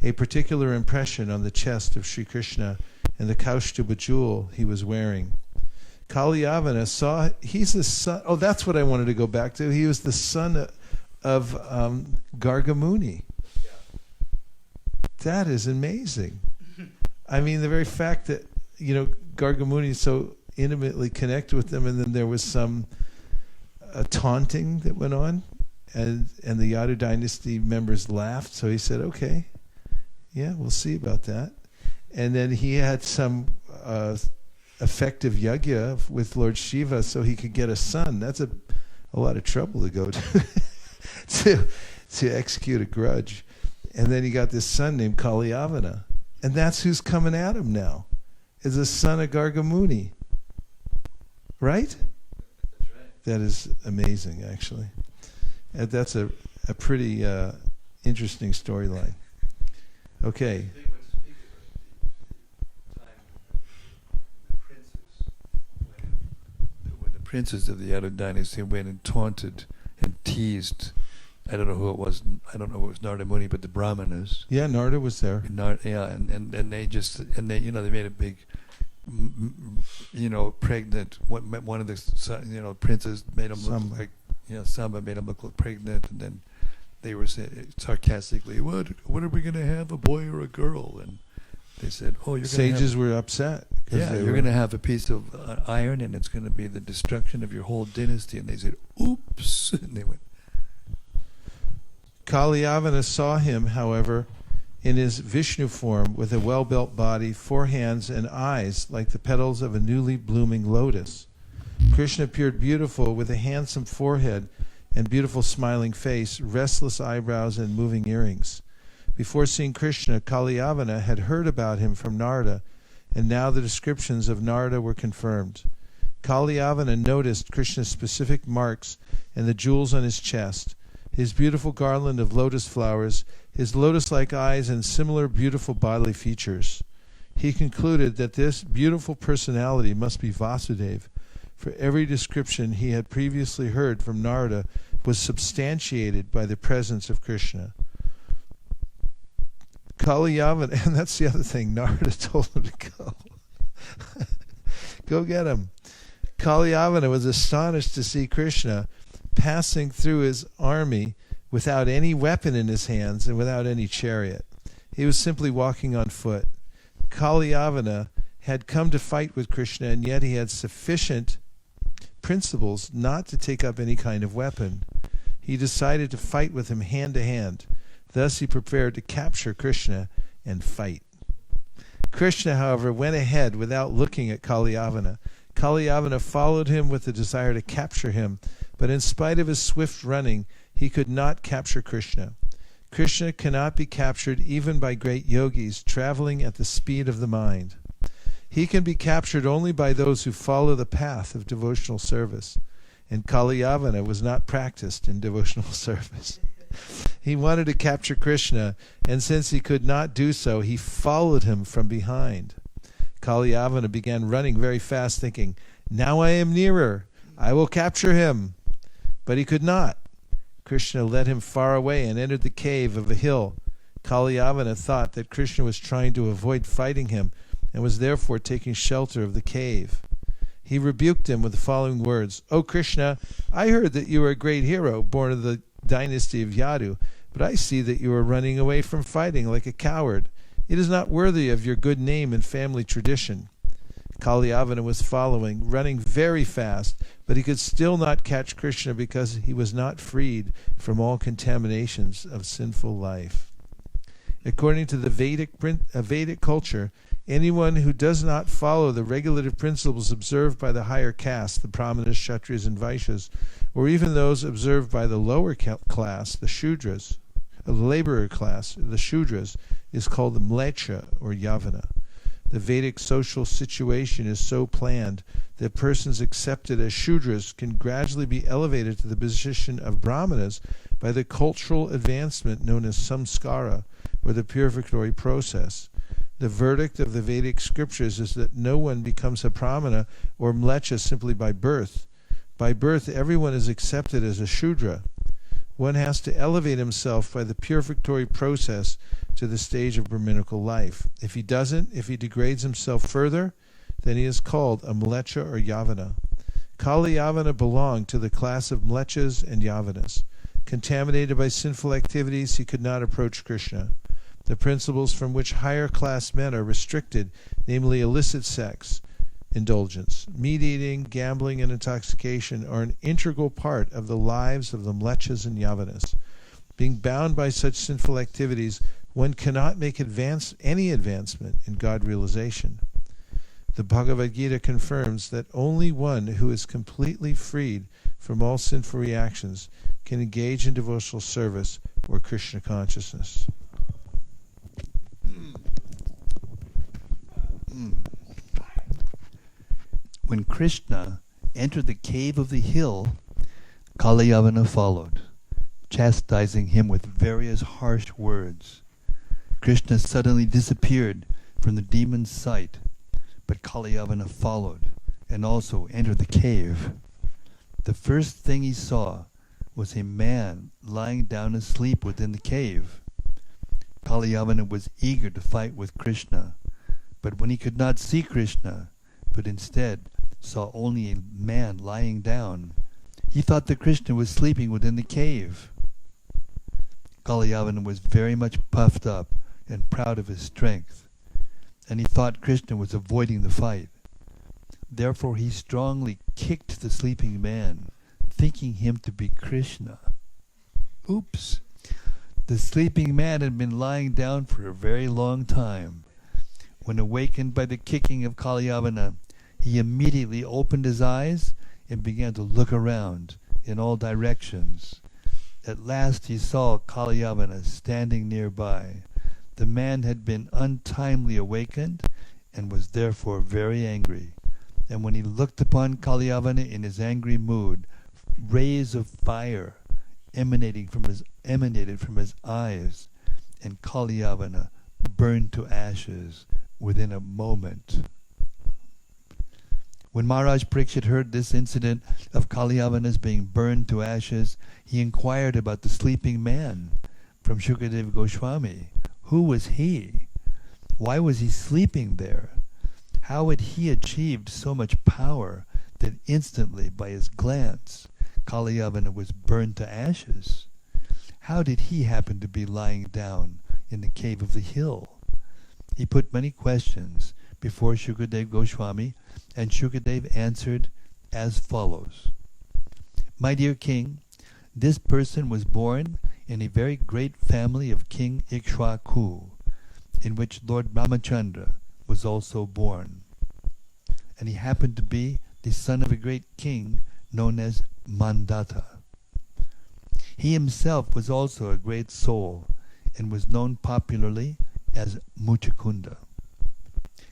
a particular impression on the chest of Sri Krishna and the Kaustubha jewel he was wearing. Kalyavana saw, he's the son, that's what I wanted to go back to. He was the son of Gargamuni. Yeah. That is amazing. I mean, the very fact that, Gargamuni is so intimately connected with them, and then there was some taunting that went on, and the Yadu dynasty members laughed, so he said, okay, yeah, we'll see about that. And then he had some effective yajna with Lord Shiva so he could get a son. That's a lot of trouble to go to execute a grudge. And then he got this son named Kalyavana. And that's who's coming at him now, is a son of Gargamuni. Right? That's right. That is amazing, actually. And that's a pretty interesting storyline. Okay. When the princes of the Yadu dynasty went and taunted and teased, I don't know who it was. I don't know if it was Narada Muni, but the Brahmanas. Yeah, Narada was there. And they made a big, pregnant. One of the princes made him look like Samba made him look pregnant, and then they were saying sarcastically, "What are we going to have, a boy or a girl?" And they said, "Oh, you're sages were upset. Yeah, you're going to have a piece of iron, and it's going to be the destruction of your whole dynasty." And they said, "Oops!" And they went. Kalyavana saw him, however, in his Vishnu form, with a well-built body, 4 hands, and eyes like the petals of a newly blooming lotus. Krishna appeared beautiful, with a handsome forehead and beautiful smiling face, restless eyebrows, and moving earrings. Before seeing Krishna, Kalyavana had heard about him from Narada, and now the descriptions of Narada were confirmed. Kalyavana noticed Krishna's specific marks and the jewels on his chest, his beautiful garland of lotus flowers, his lotus-like eyes, and similar beautiful bodily features. He concluded that this beautiful personality must be Vasudeva, for every description he had previously heard from Narada was substantiated by the presence of Krishna. Kalyavana, and that's the other thing, Narada told him to go. Go get him. Kalyavana was astonished to see Krishna passing through his army without any weapon in his hands and without any chariot. He was simply walking on foot. Kalyavana had come to fight with Krishna, and yet he had sufficient principles not to take up any kind of weapon. He decided to fight with him hand to hand. Thus he prepared to capture Krishna and fight. Krishna, however, went ahead without looking at Kalyavana. Kalyavana followed him with the desire to capture him, but in spite of his swift running, he could not capture Krishna. Krishna cannot be captured even by great yogis traveling at the speed of the mind. He can be captured only by those who follow the path of devotional service. And Kalyavana was not practiced in devotional service. He wanted to capture Krishna, and since he could not do so, he followed him from behind. Kalyavana began running very fast, thinking, "Now I am nearer. I will capture him." But he could not. Krishna led him far away and entered the cave of a hill. Kalyavana thought that Krishna was trying to avoid fighting him and was therefore taking shelter of the cave. He rebuked him with the following words, "O Krishna, I heard that you are a great hero, born of the dynasty of Yadu, but I see that you are running away from fighting like a coward. It is not worthy of your good name and family tradition." Kalyavana was following, running very fast, but he could still not catch Krishna because he was not freed from all contaminations of sinful life. According to the Vedic culture, anyone who does not follow the regulative principles observed by the higher caste, the Brahmanas, Kshatriyas, and Vaishyas, or even those observed by the lower class, the Shudras, the laborer class, the Shudras, is called the Mlecha or Yavana. The Vedic social situation is so planned that persons accepted as Shudras can gradually be elevated to the position of Brahmanas by the cultural advancement known as samskara, or the purificatory process. The verdict of the Vedic scriptures is that no one becomes a Brahmana or Mlecha simply by birth. By birth, everyone is accepted as a Shudra. One has to elevate himself by the purificatory process to the stage of Brahminical life. If he doesn't, if he degrades himself further, then he is called a Mlecha or Yavana. Kalyavana belonged to the class of Mlechas and Yavanas. Contaminated by sinful activities, he could not approach Krishna. The principles from which higher class men are restricted, namely illicit sex, indulgence, meat eating, gambling, and intoxication, are an integral part of the lives of the Mlechas and Yavanas. Being bound by such sinful activities, one cannot make any advancement in God realization. The Bhagavad Gita confirms that only one who is completely freed from all sinful reactions can engage in devotional service or Krishna consciousness. When Krishna entered the cave of the hill, Kalyavana followed, chastising him with various harsh words. Krishna suddenly disappeared from the demon's sight, but Kalyavana followed and also entered the cave. The first thing he saw was a man lying down asleep within the cave. Kalyavana was eager to fight with Krishna, but when he could not see Krishna, but instead saw only a man lying down, he thought that Krishna was sleeping within the cave. Kalyavana was very much puffed up and proud of his strength, and he thought Krishna was avoiding the fight. Therefore he strongly kicked the sleeping man, thinking him to be Krishna. Oops! The sleeping man had been lying down for a very long time. When awakened by the kicking of Kalyavana, he immediately opened his eyes and began to look around in all directions. At last he saw Kalyavana standing nearby. The man had been untimely awakened and was therefore very angry. And when he looked upon Kalyavana in his angry mood, rays of fire emanated from his eyes, and Kalyavana burned to ashes within a moment. When Maharaj Parikshit heard this incident of Kalyavana's being burned to ashes, he inquired about the sleeping man from Shukadeva Goswami. Who was he? Why was he sleeping there? How had he achieved so much power that instantly by his glance Kalyavana was burned to ashes? How did he happen to be lying down in the cave of the hill? He put many questions before Shukadev Goswami, and Shukadev answered as follows. My dear king, this person was born in a very great family of King Ikshwaku, in which Lord Ramachandra was also born. And he happened to be the son of a great king known as Mandata. He himself was also a great soul and was known popularly as Muchukunda.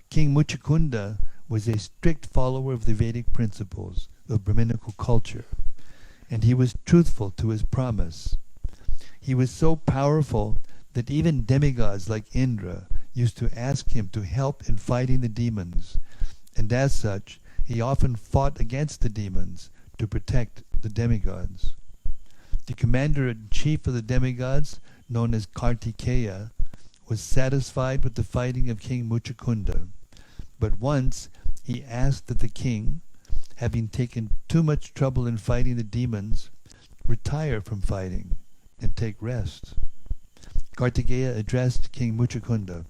King Muchukunda was a strict follower of the Vedic principles of Brahminical culture, and he was truthful to his promise. He was so powerful that even demigods like Indra used to ask him to help in fighting the demons, and as such, he often fought against the demons to protect the demigods. The commander-in-chief of the demigods, known as Kartikeya, was satisfied with the fighting of King Muchukunda, but once he asked that the king, having taken too much trouble in fighting the demons, retire from fighting and take rest. Kartikeya addressed King Muchukunda,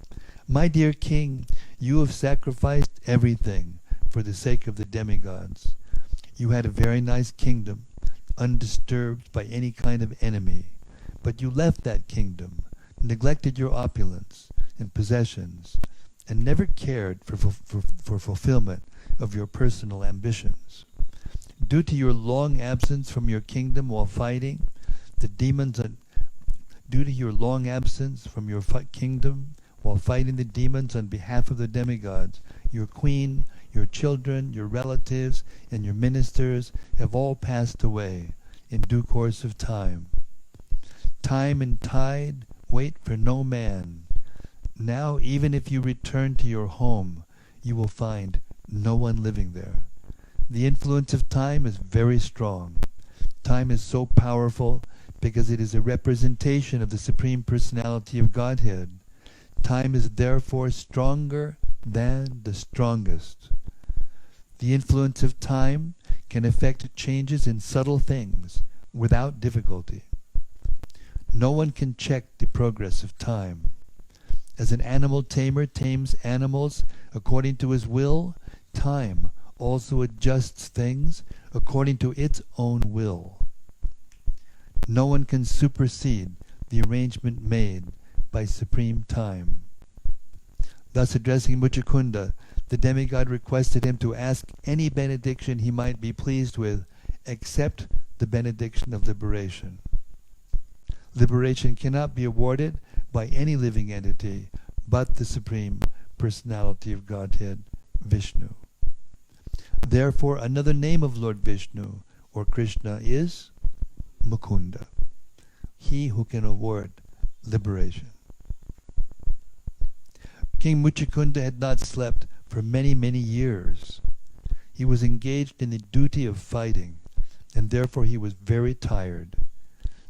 My dear king, you have sacrificed everything for the sake of the demigods. You had a very nice kingdom, undisturbed by any kind of enemy, but you left that kingdom, neglected your opulence and possessions, and never cared for fulfillment of your personal ambitions. Due to your long absence from your kingdom while fighting the demons, on behalf of the demigods, your queen, your children, your relatives, and your ministers have all passed away in due course of time. Time and tide wait for no man. Now, even if you return to your home, you will find no one living there. The influence of time is very strong. Time is so powerful because it is a representation of the Supreme Personality of Godhead. Time is therefore stronger than the strongest. The influence of time can affect changes in subtle things without difficulty. No one can check the progress of time. As an animal tamer tames animals according to his will, time also adjusts things according to its own will. No one can supersede the arrangement made by supreme time. Thus, addressing Muchukunda, the demigod requested him to ask any benediction he might be pleased with, except the benediction of liberation. Liberation cannot be awarded by any living entity but the Supreme Personality of Godhead, Vishnu. Therefore, another name of Lord Vishnu, or Krishna, is Mukunda, he who can award liberation. King Muchukunda had not slept for many, many years. He was engaged in the duty of fighting, and therefore he was very tired.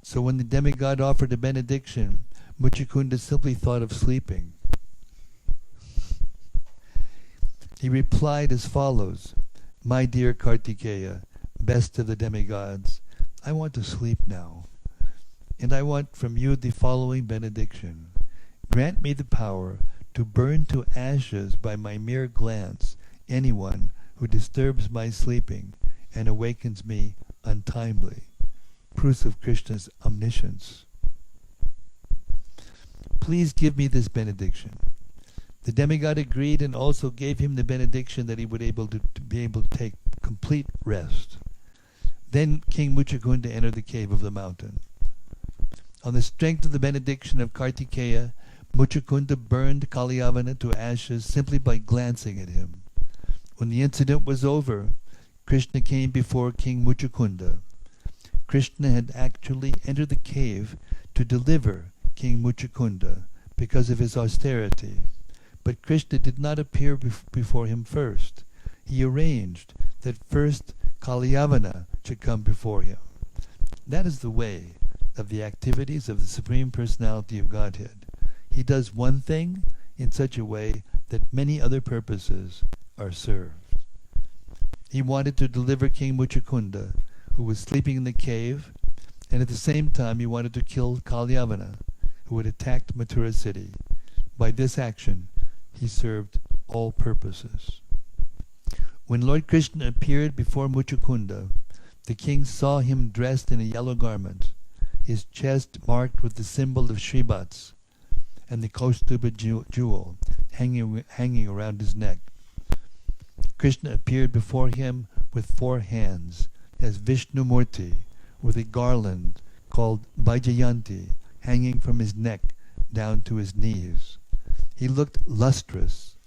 So when the demigod offered a benediction, Muchukunda simply thought of sleeping. He replied as follows, My dear Kartikeya, best of the demigods, I want to sleep now, and I want from you the following benediction. Grant me the power to burn to ashes by my mere glance anyone who disturbs my sleeping and awakens me untimely. Proofs of Krishna's omniscience. Please give me this benediction. The demigod agreed and also gave him the benediction that he would be able to take complete rest. Then King Muchukunda entered the cave of the mountain. On the strength of the benediction of Kartikeya, Muchukunda burned Kalyavana to ashes simply by glancing at him. When the incident was over, Krishna came before King Muchukunda. Krishna had actually entered the cave to deliver King Muchukunda because of his austerity. But Krishna did not appear before him first. He arranged that first Kalyavana should come before him. That is the way of the activities of the Supreme Personality of Godhead. He does one thing in such a way that many other purposes are served. He wanted to deliver King Muchukunda, who was sleeping in the cave, and at the same time he wanted to kill Kalyavana, who had attacked Mathura city. By this action, he served all purposes. When Lord Krishna appeared before Muchukunda, the king saw him dressed in a yellow garment, his chest marked with the symbol of Shrivats, and the Kaustuba jewel hanging around his neck. Krishna appeared before him with 4 hands, as Vishnumurti, with a garland called Vaijayanti hanging from his neck down to his knees. He looked lustrous.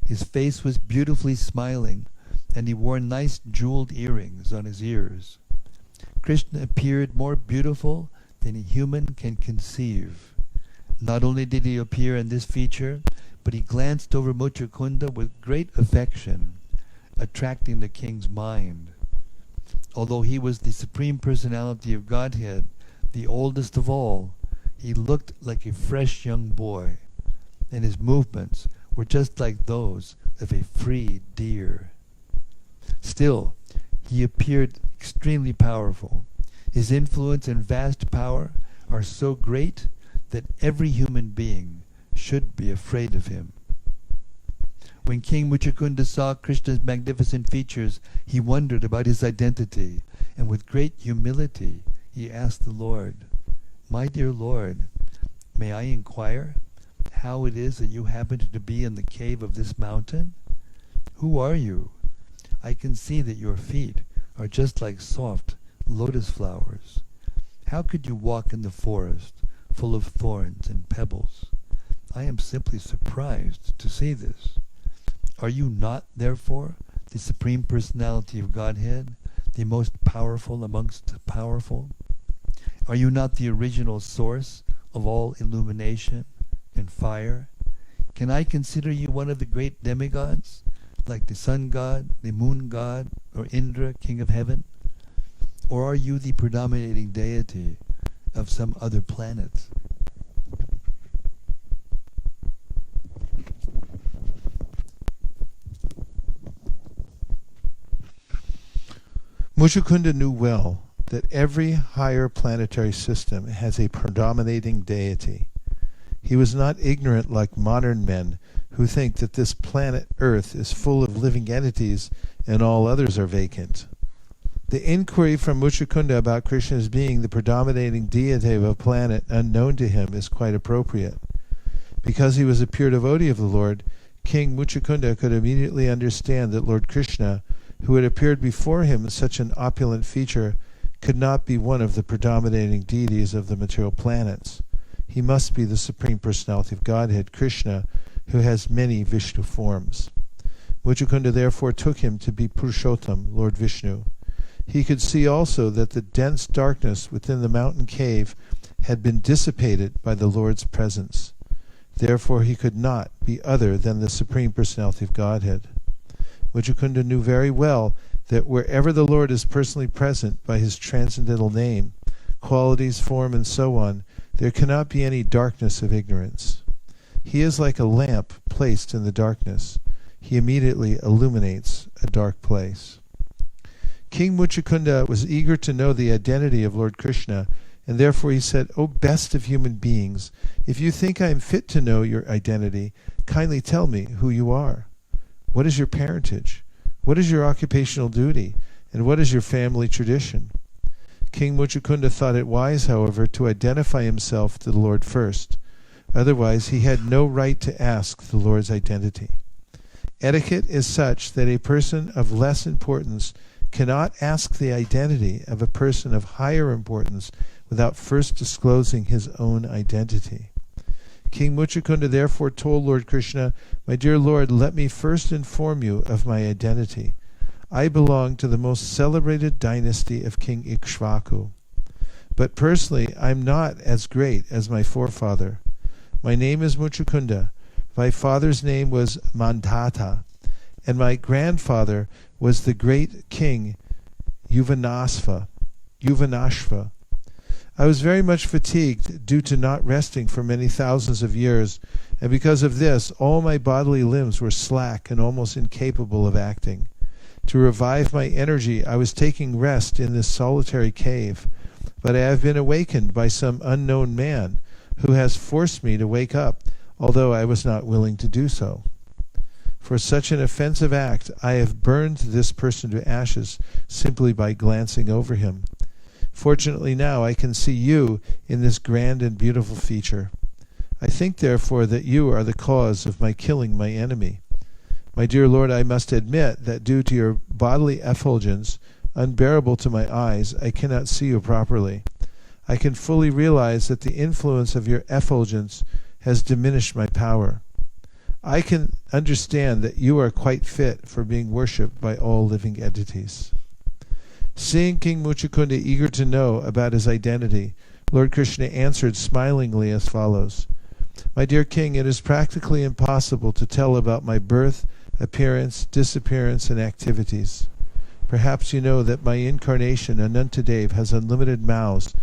His face was beautifully smiling, and he wore nice jeweled earrings on his ears. Krishna appeared more beautiful than a human can conceive. Not only did he appear in this feature, but he glanced over Muchukunda with great affection, attracting the king's mind. Although he was the Supreme Personality of Godhead, the oldest of all, he looked like a fresh young boy, and his movements were just like those of a free deer. Still, he appeared extremely powerful. His influence and vast power are so great that every human being should be afraid of him. When King Muchukunda saw Krishna's magnificent features, he wondered about his identity, and with great humility he asked the Lord, "My dear Lord, may I inquire how it is that you happen to be in the cave of this mountain? Who are you? I can see that your feet are just like soft lotus flowers. How could you walk in the forest full of thorns and pebbles? I am simply surprised to see this. Are you not, therefore, the Supreme Personality of Godhead, the most powerful amongst the powerful? Are you not the original source of all illumination and fire? Can I consider you one of the great demigods, like the sun god, the moon god, or Indra, king of heaven? Or are you the predominating deity of some other planet?" Muchukunda knew well that every higher planetary system has a predominating deity. He was not ignorant like modern men who think that this planet Earth is full of living entities and all others are vacant. The inquiry from Muchukunda about Krishna's being the predominating deity of a planet unknown to him is quite appropriate. Because he was a pure devotee of the Lord, King Muchukunda could immediately understand that Lord Krishna, who had appeared before him in such an opulent feature, could not be one of the predominating deities of the material planets. He must be the Supreme Personality of Godhead, Krishna, who has many Vishnu forms. Muchukunda therefore took him to be Purushottam, Lord Vishnu. He could see also that the dense darkness within the mountain cave had been dissipated by the Lord's presence. Therefore he could not be other than the Supreme Personality of Godhead. Muchukunda knew very well that wherever the Lord is personally present by his transcendental name, qualities, form, and so on, there cannot be any darkness of ignorance. He is like a lamp placed in the darkness. He immediately illuminates a dark place. King Muchukunda was eager to know the identity of Lord Krishna, and therefore he said, "O best of human beings, if you think I am fit to know your identity, kindly tell me who you are. What is your parentage? What is your occupational duty? And what is your family tradition?" King Muchukunda thought it wise, however, to identify himself to the Lord first. Otherwise, he had no right to ask the Lord's identity. Etiquette is such that a person of less importance cannot ask the identity of a person of higher importance without first disclosing his own identity. King Muchukunda therefore told Lord Krishna, "My dear Lord, let me first inform you of my identity. I belong to the most celebrated dynasty of King Ikshvaku. But personally, I am not as great as my forefather. My name is Muchukunda. My father's name was Mandhata, and my grandfather was the great king Yuvanashva. I was very much fatigued due to not resting for many thousands of years, and because of this, all my bodily limbs were slack and almost incapable of acting. To revive my energy, I was taking rest in this solitary cave, but I have been awakened by some unknown man who has forced me to wake up, although I was not willing to do so. For such an offensive act, I have burned this person to ashes simply by glancing over him. Fortunately now I can see you in this grand and beautiful feature. I think therefore that you are the cause of my killing my enemy. My dear Lord, I must admit that due to your bodily effulgence, unbearable to my eyes, I cannot see you properly. I can fully realize that the influence of your effulgence has diminished my power. I can understand that you are quite fit for being worshipped by all living entities. Seeing King Muchukunda eager to know about his identity, Lord Krishna answered smilingly as follows. My dear king, it is practically impossible to tell about my birth, appearance, disappearance, and activities. Perhaps you know that my incarnation, Anantadev, has unlimited mouths,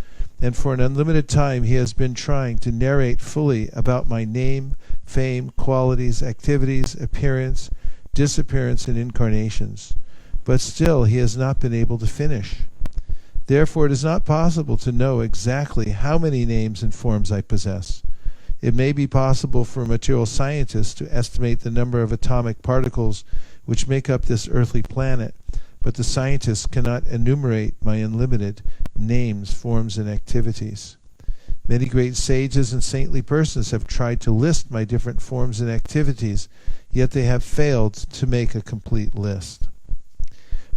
and for an unlimited time he has been trying to narrate fully about my name, fame, qualities, activities, appearance, disappearance, and incarnations. But still he has not been able to finish. Therefore it is not possible to know exactly how many names and forms I possess. It may be possible for a material scientist to estimate the number of atomic particles which make up this earthly planet, but the scientists cannot enumerate my unlimited names, forms, and activities. Many great sages and saintly persons have tried to list my different forms and activities, yet they have failed to make a complete list.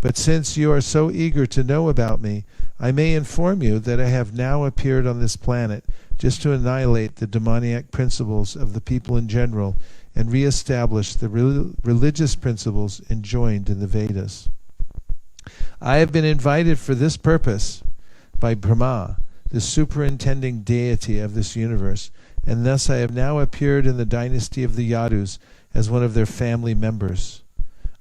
But since you are so eager to know about me, I may inform you that I have now appeared on this planet just to annihilate the demoniac principles of the people in general and re-establish the religious principles enjoined in the Vedas. I have been invited for this purpose by Brahma, the superintending deity of this universe, and thus I have now appeared in the dynasty of the Yadus as one of their family members.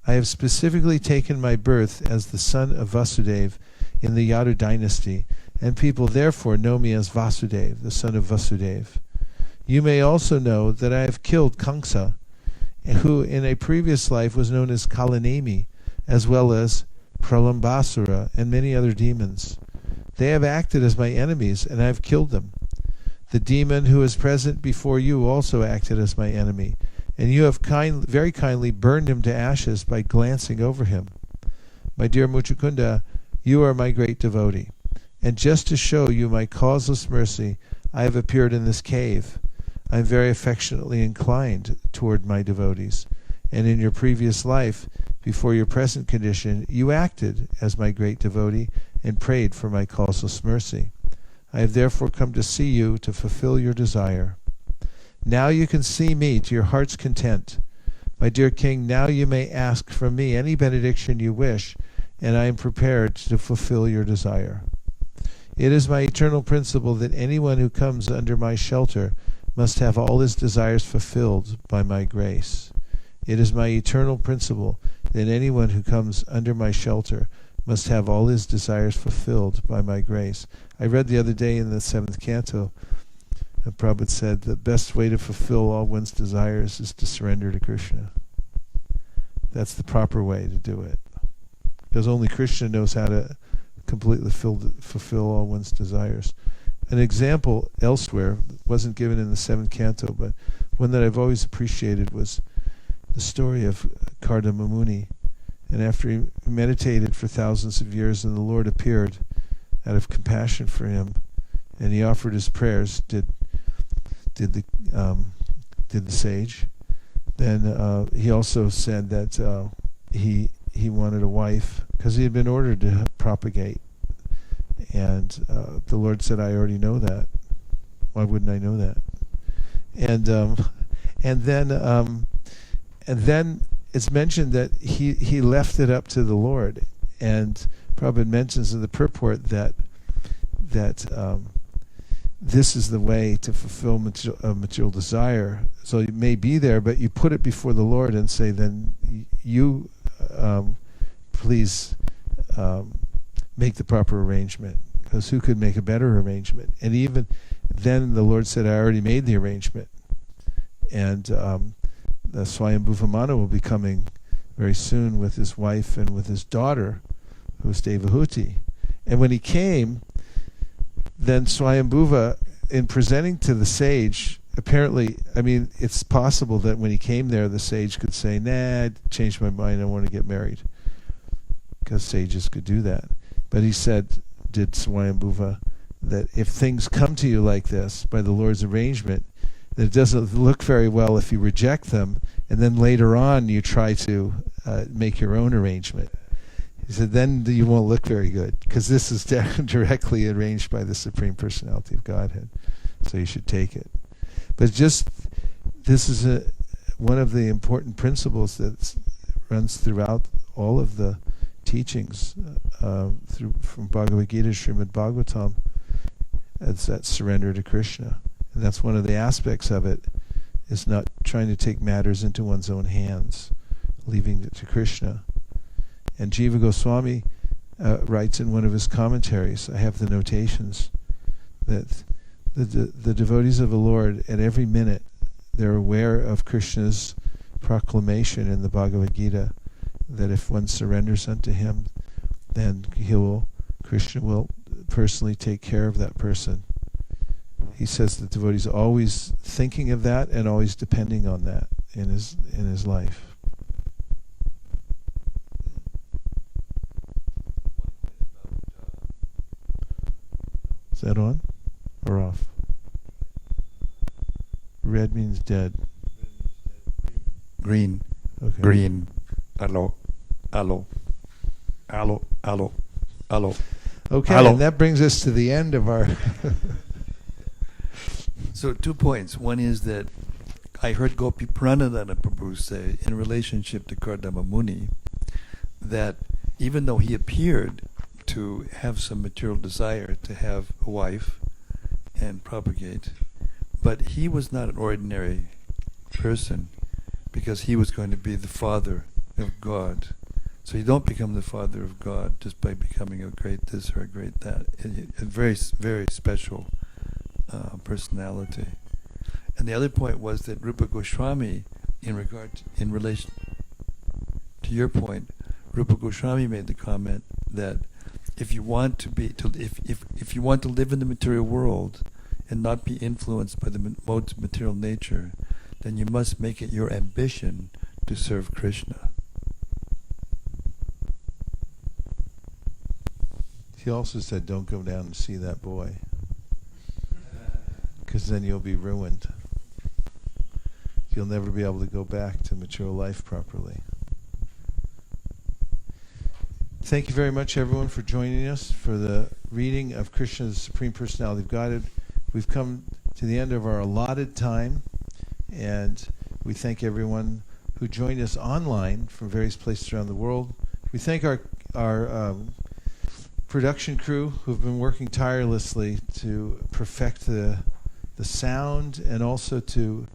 I have specifically taken my birth as the son of Vasudeva in the Yadu dynasty, and people therefore know me as Vasudeva, the son of Vasudeva. You may also know that I have killed Kamsa, who in a previous life was known as Kalanemi, as well as Pralambasura and many other demons. They have acted as my enemies, and I have killed them. The demon who is present before you also acted as my enemy, and you have very kindly burned him to ashes by glancing over him. My dear Muchukunda, you are my great devotee, and just to show you my causeless mercy, I have appeared in this cave. I am very affectionately inclined toward my devotees, and in your previous life, before your present condition, you acted as my great devotee and prayed for my causeless mercy. I have therefore come to see you to fulfill your desire. Now you can see me to your heart's content. My dear king, now you may ask from me any benediction you wish, and I am prepared to fulfill your desire. It is my eternal principle that anyone who comes under my shelter must have all his desires fulfilled by my grace. It is my eternal principle that anyone who comes under my shelter must have all his desires fulfilled by my grace. I read the other day in the 7th canto, Prabhu said the best way to fulfill all one's desires is to surrender to Krishna. That's the proper way to do it. Because only Krishna knows how to completely fulfill all one's desires. An example elsewhere wasn't given in the 7th canto, but one that I've always appreciated was the story of Kardama Muni. And after he meditated for thousands of years and the Lord appeared out of compassion for him, and he offered his prayers, did the sage. Then he also said that he wanted a wife because he had been ordered to propagate, and the Lord said, "I already know that. Why wouldn't I know that?" And then it's mentioned that he left it up to the Lord, and Prabhupada mentions in the purport that this is the way to fulfill material desire. So it may be there, but you put it before the Lord and say, then you please make the proper arrangement, because who could make a better arrangement? And even then the Lord said, I already made the arrangement. And the Swayambhuvamana will be coming very soon with his wife and with his daughter, who was Devahuti. And when he came, then Swayambhuva, in presenting to the sage, apparently, I mean, it's possible that when he came there, the sage could say, nah, I changed my mind, I want to get married. Because sages could do that. But he said, did Swayambhuva, that if things come to you like this, by the Lord's arrangement, that it doesn't look very well if you reject them, and then later on you try to make your own arrangement. He said, then you won't look very good, because this is directly arranged by the Supreme Personality of Godhead. So you should take it. But just, this is one of the important principles that runs throughout all of the teachings from Bhagavad Gita, Srimad Bhagavatam. It's that surrender to Krishna. And that's one of the aspects of it, is not trying to take matters into one's own hands, leaving it to Krishna. And Jiva Goswami writes in one of his commentaries, I have the notations, that the devotees of the Lord, at every minute, they're aware of Krishna's proclamation in the Bhagavad Gita, that if one surrenders unto him, then Krishna will personally take care of that person. He says the devotees are always thinking of that and always depending on that in his life. Is that on or off? Red means dead. Green. Okay. Green. Hello. Hello. Hello. Hello. Hello. Okay, Hello. and that brings us to the end of our... So 2 points. One is that I heard Gopi Pranadana Prabhu say, in relationship to Kardama Muni, that even though he appeared to have some material desire to have a wife and propagate, but he was not an ordinary person, because he was going to be the father of God. So you don't become the father of God just by becoming a great this or a great that. A very, very special personality. And the other point was that Rupa Goswami, in relation to your point, Rupa Goswami made the comment that if you want to if you want to live in the material world and not be influenced by the modes of material nature, then you must make it your ambition to serve Krishna. He also said, don't go down and see that boy, because then you'll be ruined. You'll never be able to go back to material life properly. Thank you very much, everyone, for joining us for the reading of Krishna's Supreme Personality of Godhead. We've come to the end of our allotted time, and we thank everyone who joined us online from various places around the world. We thank our production crew who've been working tirelessly to perfect the sound and also to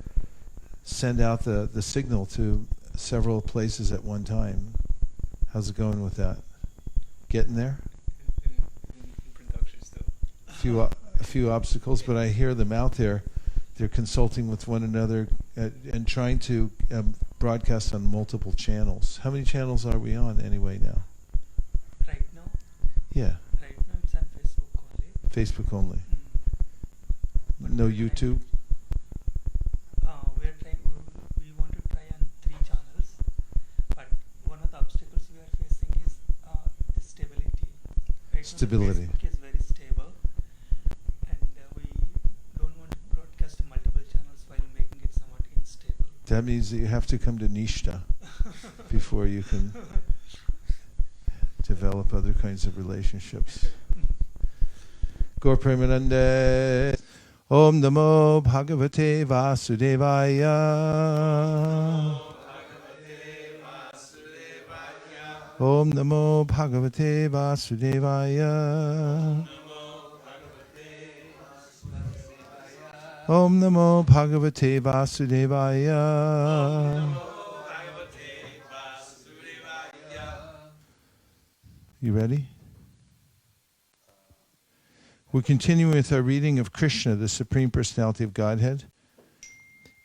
send out the signal to several places at one time. How's it going with that? Getting there? In production still. A few obstacles, but I hear them out there. They're consulting with one another and trying to broadcast on multiple channels. How many channels are we on anyway now? Right now? Yeah. Right now it's on Facebook only. Facebook only. No YouTube? We want to try on 3 channels, but one of the obstacles we are facing is the stability. Right Stability. now Facebook is very stable, and we don't want to broadcast to multiple channels while making it somewhat unstable. That means that you have to come to Nishta before you can develop other kinds of relationships. Gaur Premanande. Om Namo Bhagavate Vasudevaya. Om Namo Bhagavate Vasudevaya. Om Namo Bhagavate Vasudevaya. You ready? We're continuing with our reading of Krishna, the Supreme Personality of Godhead.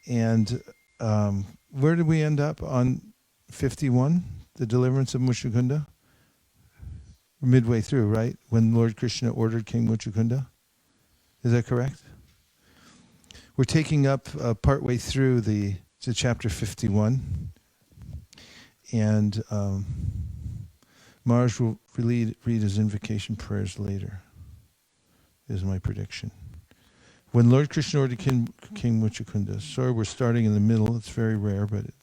And where did we end up? On 51, the deliverance of Muchukunda? We're midway through, right? When Lord Krishna ordered King Muchukunda? Is that correct? We're taking up partway through to chapter 51. And Maharaj will read his invocation prayers later, is my prediction. When Lord Krishna ordered King Muchukunda. Sorry, we're starting in the middle. It's very rare, but it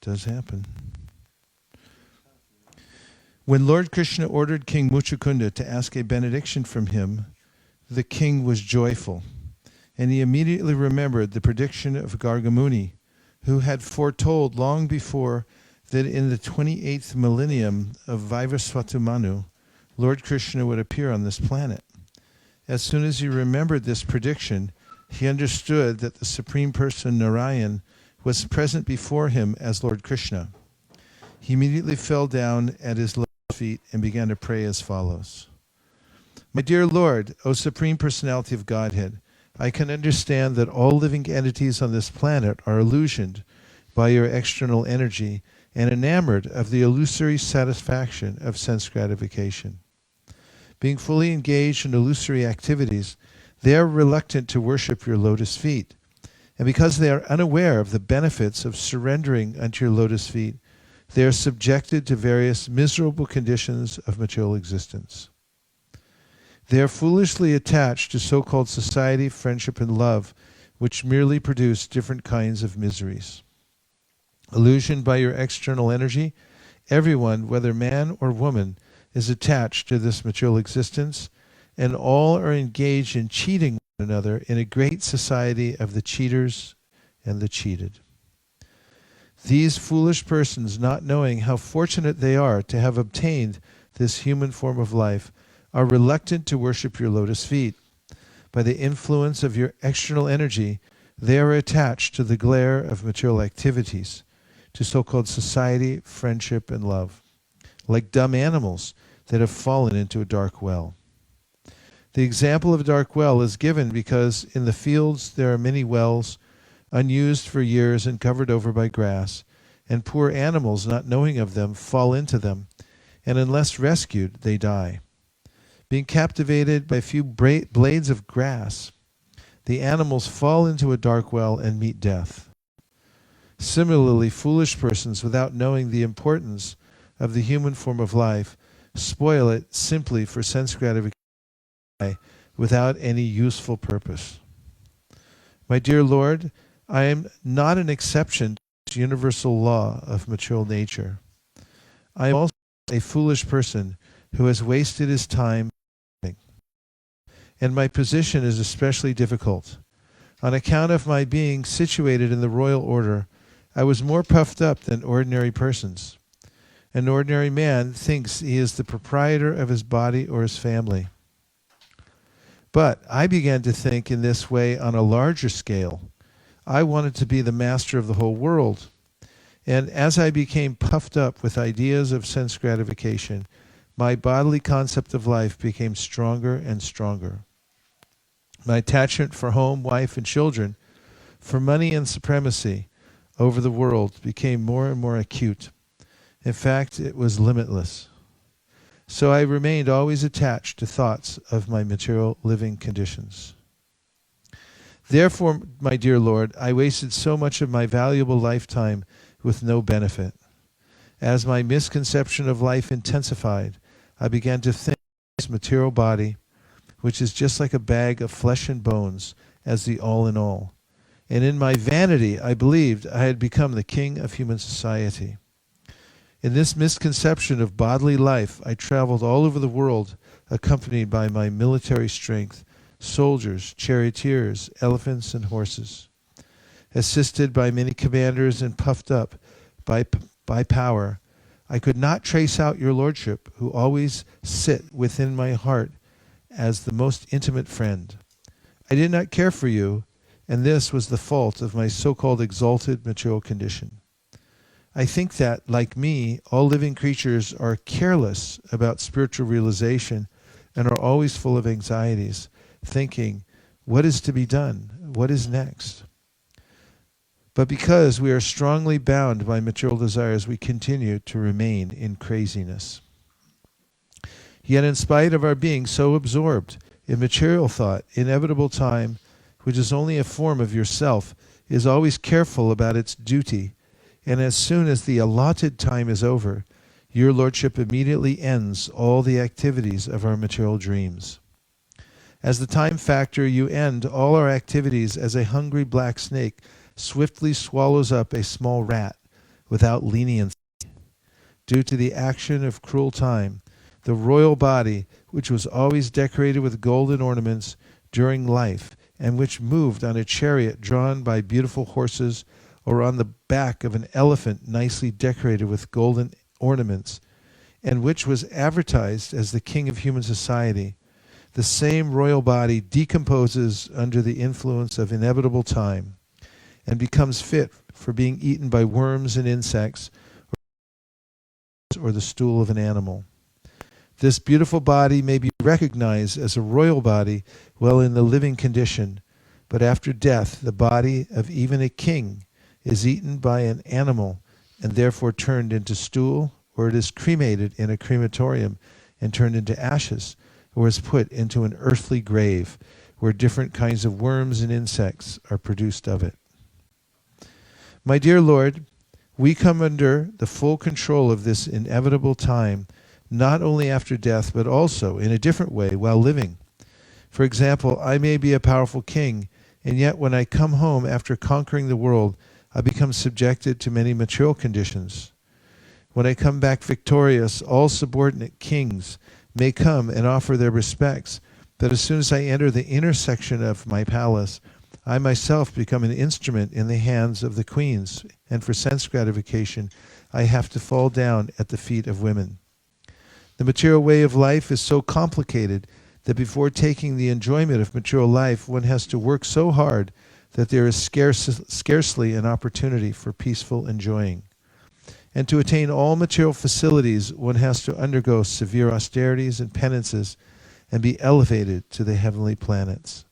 does happen. When Lord Krishna ordered King Muchukunda to ask a benediction from him, the king was joyful, and he immediately remembered the prediction of Gargamuni, who had foretold long before that in the 28th millennium of Vaivasvata Manu, Lord Krishna would appear on this planet. As soon as he remembered this prediction, he understood that the Supreme Person Narayan was present before him as Lord Krishna. He immediately fell down at his lotus feet and began to pray as follows. My dear Lord, O Supreme Personality of Godhead, I can understand that all living entities on this planet are illusioned by your external energy and enamored of the illusory satisfaction of sense gratification. Being fully engaged in illusory activities, they are reluctant to worship your lotus feet. And because they are unaware of the benefits of surrendering unto your lotus feet, they are subjected to various miserable conditions of material existence. They are foolishly attached to so-called society, friendship, and love, which merely produce different kinds of miseries. Illusioned by your external energy, everyone, whether man or woman, is attached to this material existence, and all are engaged in cheating one another in a great society of the cheaters and the cheated. These foolish persons, not knowing how fortunate they are to have obtained this human form of life, are reluctant to worship your lotus feet. By the influence of your external energy, they are attached to the glare of material activities, to so-called society, friendship, and love, like dumb animals that have fallen into a dark well. The example of a dark well is given because in the fields there are many wells, unused for years and covered over by grass, and poor animals, not knowing of them, fall into them, and unless rescued, they die. Being captivated by a few blades of grass, the animals fall into a dark well and meet death. Similarly, foolish persons, without knowing the importance of the human form of life, spoil it simply for sense gratification without any useful purpose. My dear Lord, I am not an exception to this universal law of material nature. I am also a foolish person who has wasted his time, and my position is especially difficult. On account of my being situated in the royal order, I was more puffed up than ordinary persons. An ordinary man thinks he is the proprietor of his body or his family. But I began to think in this way on a larger scale. I wanted to be the master of the whole world. And as I became puffed up with ideas of sense gratification, my bodily concept of life became stronger and stronger. My attachment for home, wife, and children, for money and supremacy over the world became more and more acute. In fact, it was limitless. So I remained always attached to thoughts of my material living conditions. Therefore, my dear Lord, I wasted so much of my valuable lifetime with no benefit. As my misconception of life intensified, I began to think of this material body, which is just like a bag of flesh and bones, as the all-in-all. And in my vanity, I believed I had become the king of human society. In this misconception of bodily life, I traveled all over the world, accompanied by my military strength, soldiers, charioteers, elephants, and horses. Assisted by many commanders and puffed up by power, I could not trace out your lordship, who always sit within my heart as the most intimate friend. I did not care for you, and this was the fault of my so-called exalted material condition. I think that, like me, all living creatures are careless about spiritual realization and are always full of anxieties, thinking, what is to be done? What is next? But because we are strongly bound by material desires, we continue to remain in craziness. Yet in spite of our being so absorbed in material thought, inevitable time, which is only a form of yourself, is always careful about its duty, and as soon as the allotted time is over, your Lordship immediately ends all the activities of our material dreams. As the time factor, you end all our activities as a hungry black snake swiftly swallows up a small rat without leniency. Due to the action of cruel time, the royal body, which was always decorated with golden ornaments during life, and which moved on a chariot drawn by beautiful horses or on the back of an elephant nicely decorated with golden ornaments, and which was advertised as the king of human society, the same royal body decomposes under the influence of inevitable time and becomes fit for being eaten by worms and insects or the stool of an animal. This beautiful body may be recognized as a royal body while in the living condition, but after death the body of even a king is eaten by an animal and therefore turned into stool, or it is cremated in a crematorium and turned into ashes, or is put into an earthly grave where different kinds of worms and insects are produced of it. My dear Lord, we come under the full control of this inevitable time, not only after death, but also in a different way while living. For example, I may be a powerful king, and yet when I come home after conquering the world, I become subjected to many material conditions. When I come back victorious, all subordinate kings may come and offer their respects, but as soon as I enter the inner section of my palace, I myself become an instrument in the hands of the queens, and for sense gratification, I have to fall down at the feet of women. The material way of life is so complicated that before taking the enjoyment of material life, one has to work so hard that there is scarcely an opportunity for peaceful enjoying. And to attain all material facilities, one has to undergo severe austerities and penances and be elevated to the heavenly planets.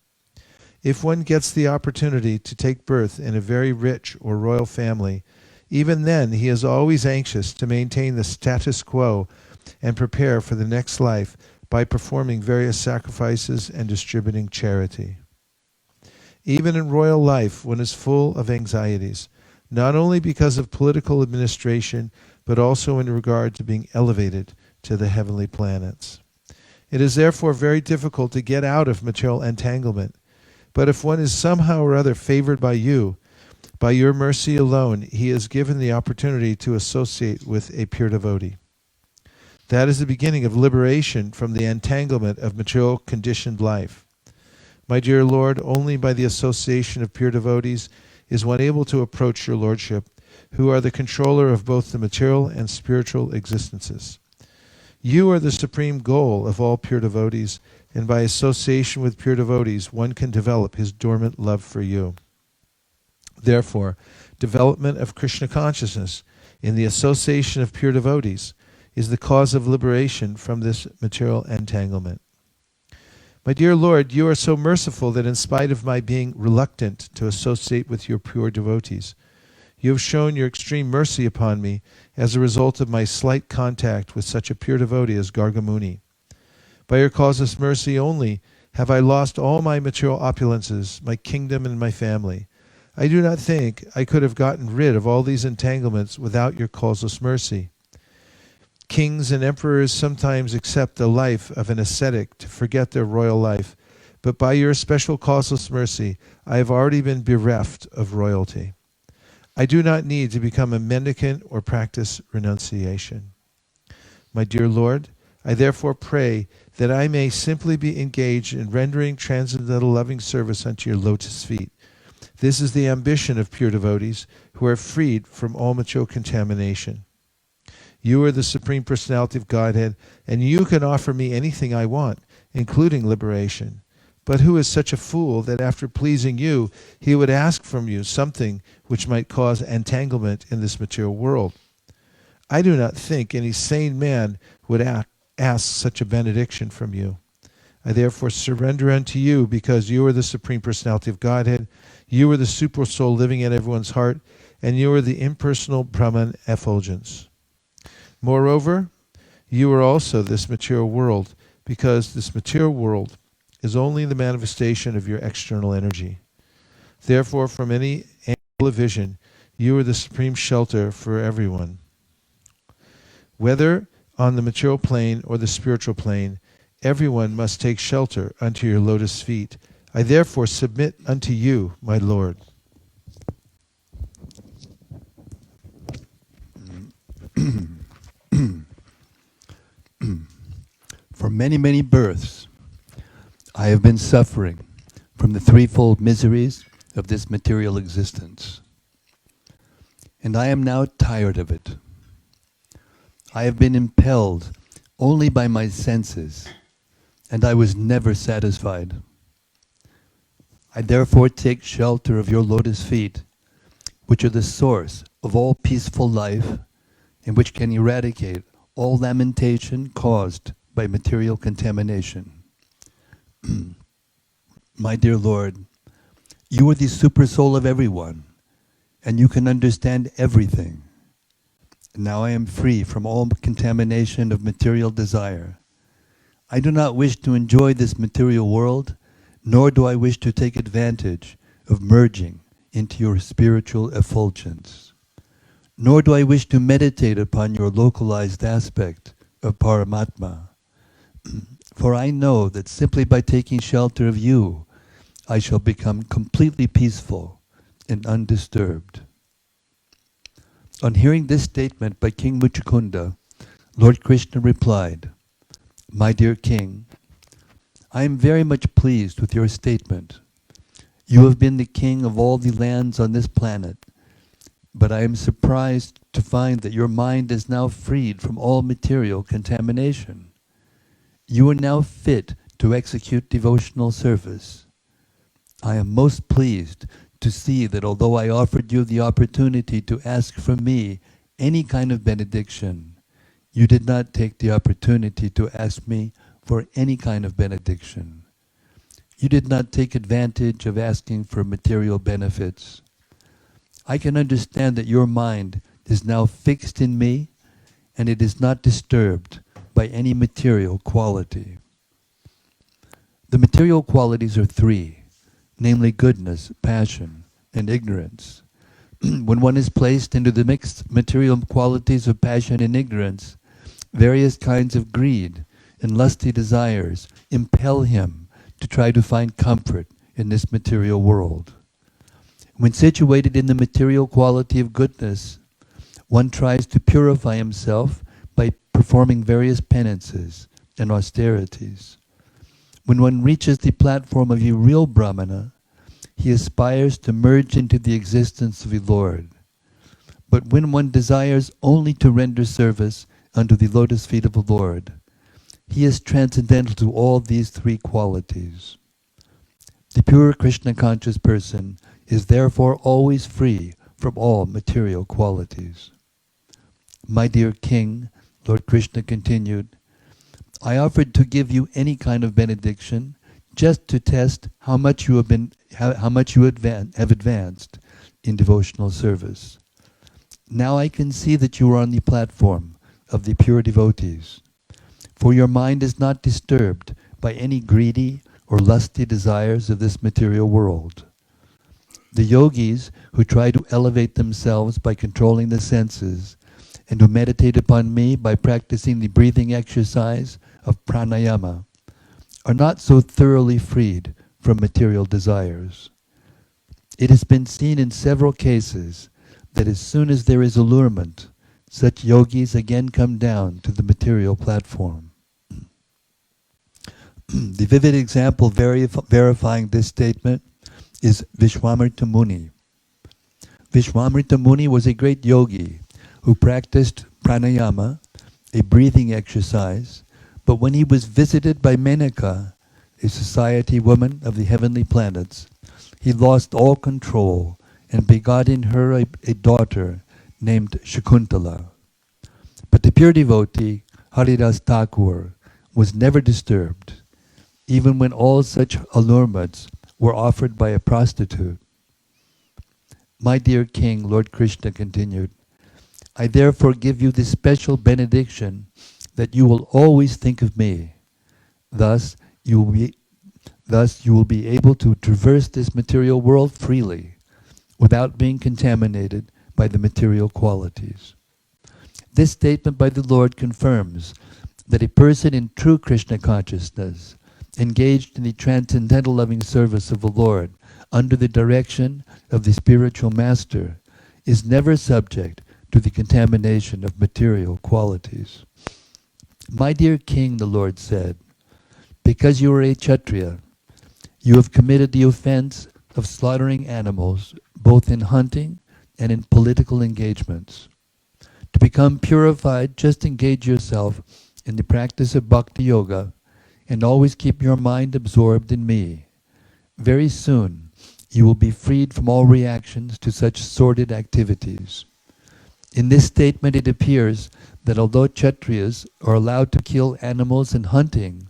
If one gets the opportunity to take birth in a very rich or royal family, even then he is always anxious to maintain the status quo and prepare for the next life by performing various sacrifices and distributing charity. Even in royal life, one is full of anxieties, not only because of political administration, but also in regard to being elevated to the heavenly planets. It is therefore very difficult to get out of material entanglement. But if one is somehow or other favored by you, by your mercy alone, he is given the opportunity to associate with a pure devotee. That is the beginning of liberation from the entanglement of material conditioned life. My dear Lord, only by the association of pure devotees is one able to approach your Lordship, who are the controller of both the material and spiritual existences. You are the supreme goal of all pure devotees, and by association with pure devotees, one can develop his dormant love for you. Therefore, development of Krishna consciousness in the association of pure devotees is the cause of liberation from this material entanglement. My dear Lord, you are so merciful that in spite of my being reluctant to associate with your pure devotees, you have shown your extreme mercy upon me as a result of my slight contact with such a pure devotee as Gargamuni. By your causeless mercy only have I lost all my material opulences, my kingdom and my family. I do not think I could have gotten rid of all these entanglements without your causeless mercy. Kings and emperors sometimes accept the life of an ascetic to forget their royal life, but by your special causeless mercy, I have already been bereft of royalty. I do not need to become a mendicant or practice renunciation. My dear Lord, I therefore pray that I may simply be engaged in rendering transcendental loving service unto your lotus feet. This is the ambition of pure devotees who are freed from all material contamination. You are the Supreme Personality of Godhead, and you can offer me anything I want, including liberation. But who is such a fool that after pleasing you, he would ask from you something which might cause entanglement in this material world? I do not think any sane man would ask such a benediction from you. I therefore surrender unto you, because you are the Supreme Personality of Godhead, you are the Super Soul living in everyone's heart, and you are the impersonal Brahman effulgence. Moreover, you are also this material world, because this material world is only the manifestation of your external energy. Therefore, from any angle of vision, you are the supreme shelter for everyone. Whether on the material plane or the spiritual plane, everyone must take shelter unto your lotus feet. I therefore submit unto you, my Lord. For many, many births, I have been suffering from the threefold miseries of this material existence. And I am now tired of it. I have been impelled only by my senses, and I was never satisfied. I therefore take shelter of your lotus feet, which are the source of all peaceful life, and which can eradicate all lamentation caused by material contamination. My dear Lord, you are the super soul of everyone, and you can understand everything. Now I am free from all contamination of material desire. I do not wish to enjoy this material world, nor do I wish to take advantage of merging into your spiritual effulgence. Nor do I wish to meditate upon your localized aspect of Paramatma. For I know that simply by taking shelter of you, I shall become completely peaceful and undisturbed. On hearing this statement by King Muchukunda, Lord Krishna replied, My dear King, I am very much pleased with your statement. You have been the king of all the lands on this planet, but I am surprised to find that your mind is now freed from all material contamination. You are now fit to execute devotional service. I am most pleased to see that although I offered you the opportunity to ask from me any kind of benediction, you did not take the opportunity to ask me for any kind of benediction. You did not take advantage of asking for material benefits. I can understand that your mind is now fixed in me, and it is not disturbed by any material quality. The material qualities are three, namely goodness, passion, and ignorance. When one is placed into the mixed material qualities of passion and ignorance, various kinds of greed and lusty desires impel him to try to find comfort in this material world. When situated in the material quality of goodness, one tries to purify himself by performing various penances and austerities. When one reaches the platform of a real Brahmana, he aspires to merge into the existence of the Lord. But when one desires only to render service unto the lotus feet of the Lord, he is transcendental to all these three qualities. The pure Krishna conscious person is therefore always free from all material qualities. My dear King, Lord Krishna continued, I offered to give you any kind of benediction just to test how much you have advanced in devotional service. Now I can see that you are on the platform of the pure devotees, for your mind is not disturbed by any greedy or lusty desires of this material world. The yogis who try to elevate themselves by controlling the senses and who meditate upon me by practicing the breathing exercise of pranayama are not so thoroughly freed from material desires. It has been seen in several cases that as soon as there is allurement, such yogis again come down to the material platform. The vivid example verifying this statement is Vishwamrita Muni. Vishwamrita Muni was a great yogi who practiced pranayama, a breathing exercise, but when he was visited by Menaka, a society woman of the heavenly planets, he lost all control and begot in her a daughter named Shakuntala. But the pure devotee, Haridas Thakur, was never disturbed. even when all such allurements were offered by a prostitute. My dear king, Lord Krishna continued, I therefore give you this special benediction that you will always think of me. Thus you will be able to traverse this material world freely, without being contaminated by the material qualities. This statement by the Lord confirms that a person in true Krishna consciousness, engaged in the transcendental loving service of the Lord under the direction of the spiritual master, is never subject to the contamination of material qualities. My dear king, the Lord said, because you are a Kshatriya, you have committed the offense of slaughtering animals, both in hunting and in political engagements. To become purified, just engage yourself in the practice of bhakti yoga and always keep your mind absorbed in me. Very soon, you will be freed from all reactions to such sordid activities. In this statement, it appears that although Kshatriyas are allowed to kill animals in hunting,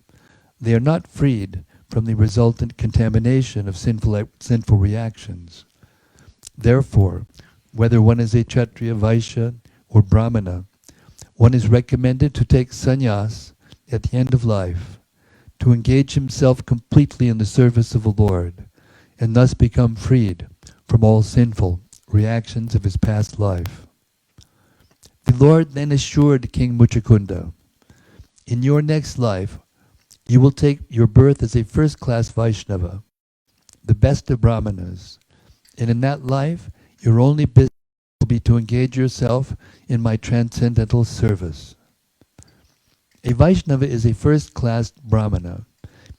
they are not freed from the resultant contamination of sinful reactions. Therefore, whether one is a Kshatriya, Vaishya, or Brahmana, one is recommended to take sannyas at the end of life, to engage himself completely in the service of the Lord, and thus become freed from all sinful reactions of his past life. The Lord then assured King Muchukunda, in your next life, you will take your birth as a first-class Vaishnava, the best of Brahmanas, and in that life, your only business will be to engage yourself in my transcendental service. A Vaishnava is a first-class Brahmana,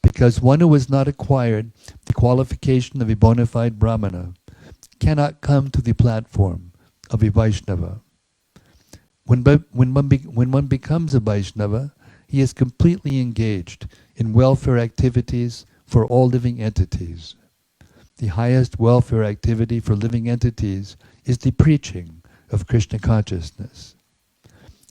because one who has not acquired the qualification of a bona fide Brahmana cannot come to the platform of a Vaishnava. When one becomes a Vaishnava, he is completely engaged in welfare activities for all living entities. The highest welfare activity for living entities is the preaching of Krishna consciousness.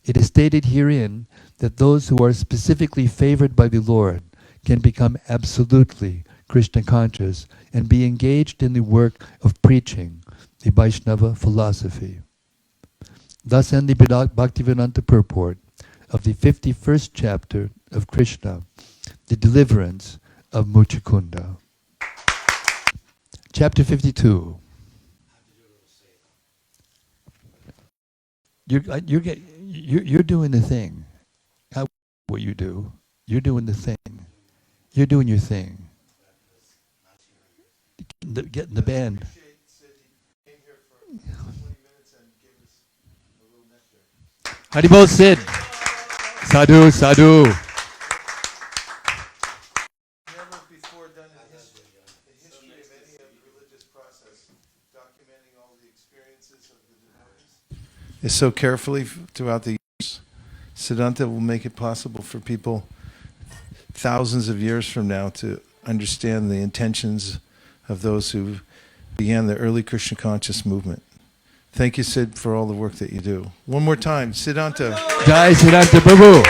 It is stated herein that those who are specifically favored by the Lord can become absolutely Krishna conscious and be engaged in the work of preaching the Vaishnava philosophy. Thus end the Bhaktivedanta purport of the 51st chapter of Krishna, the deliverance of Muchukunda. Chapter 52. You're doing the thing. What you do. You're doing the thing. You're doing your thing. Getting the band. Haribol Sid. Sadhu, sadhu. Never before done the history of any religious process, documenting all the experiences of the devotees. Is so carefully throughout the years. Siddhanta will make it possible for people thousands of years from now to understand the intentions of those who began the early Krishna conscious movement. Thank you, Sid, for all the work that you do. One more time, Siddhanta. Jai Siddhanta Prabhu.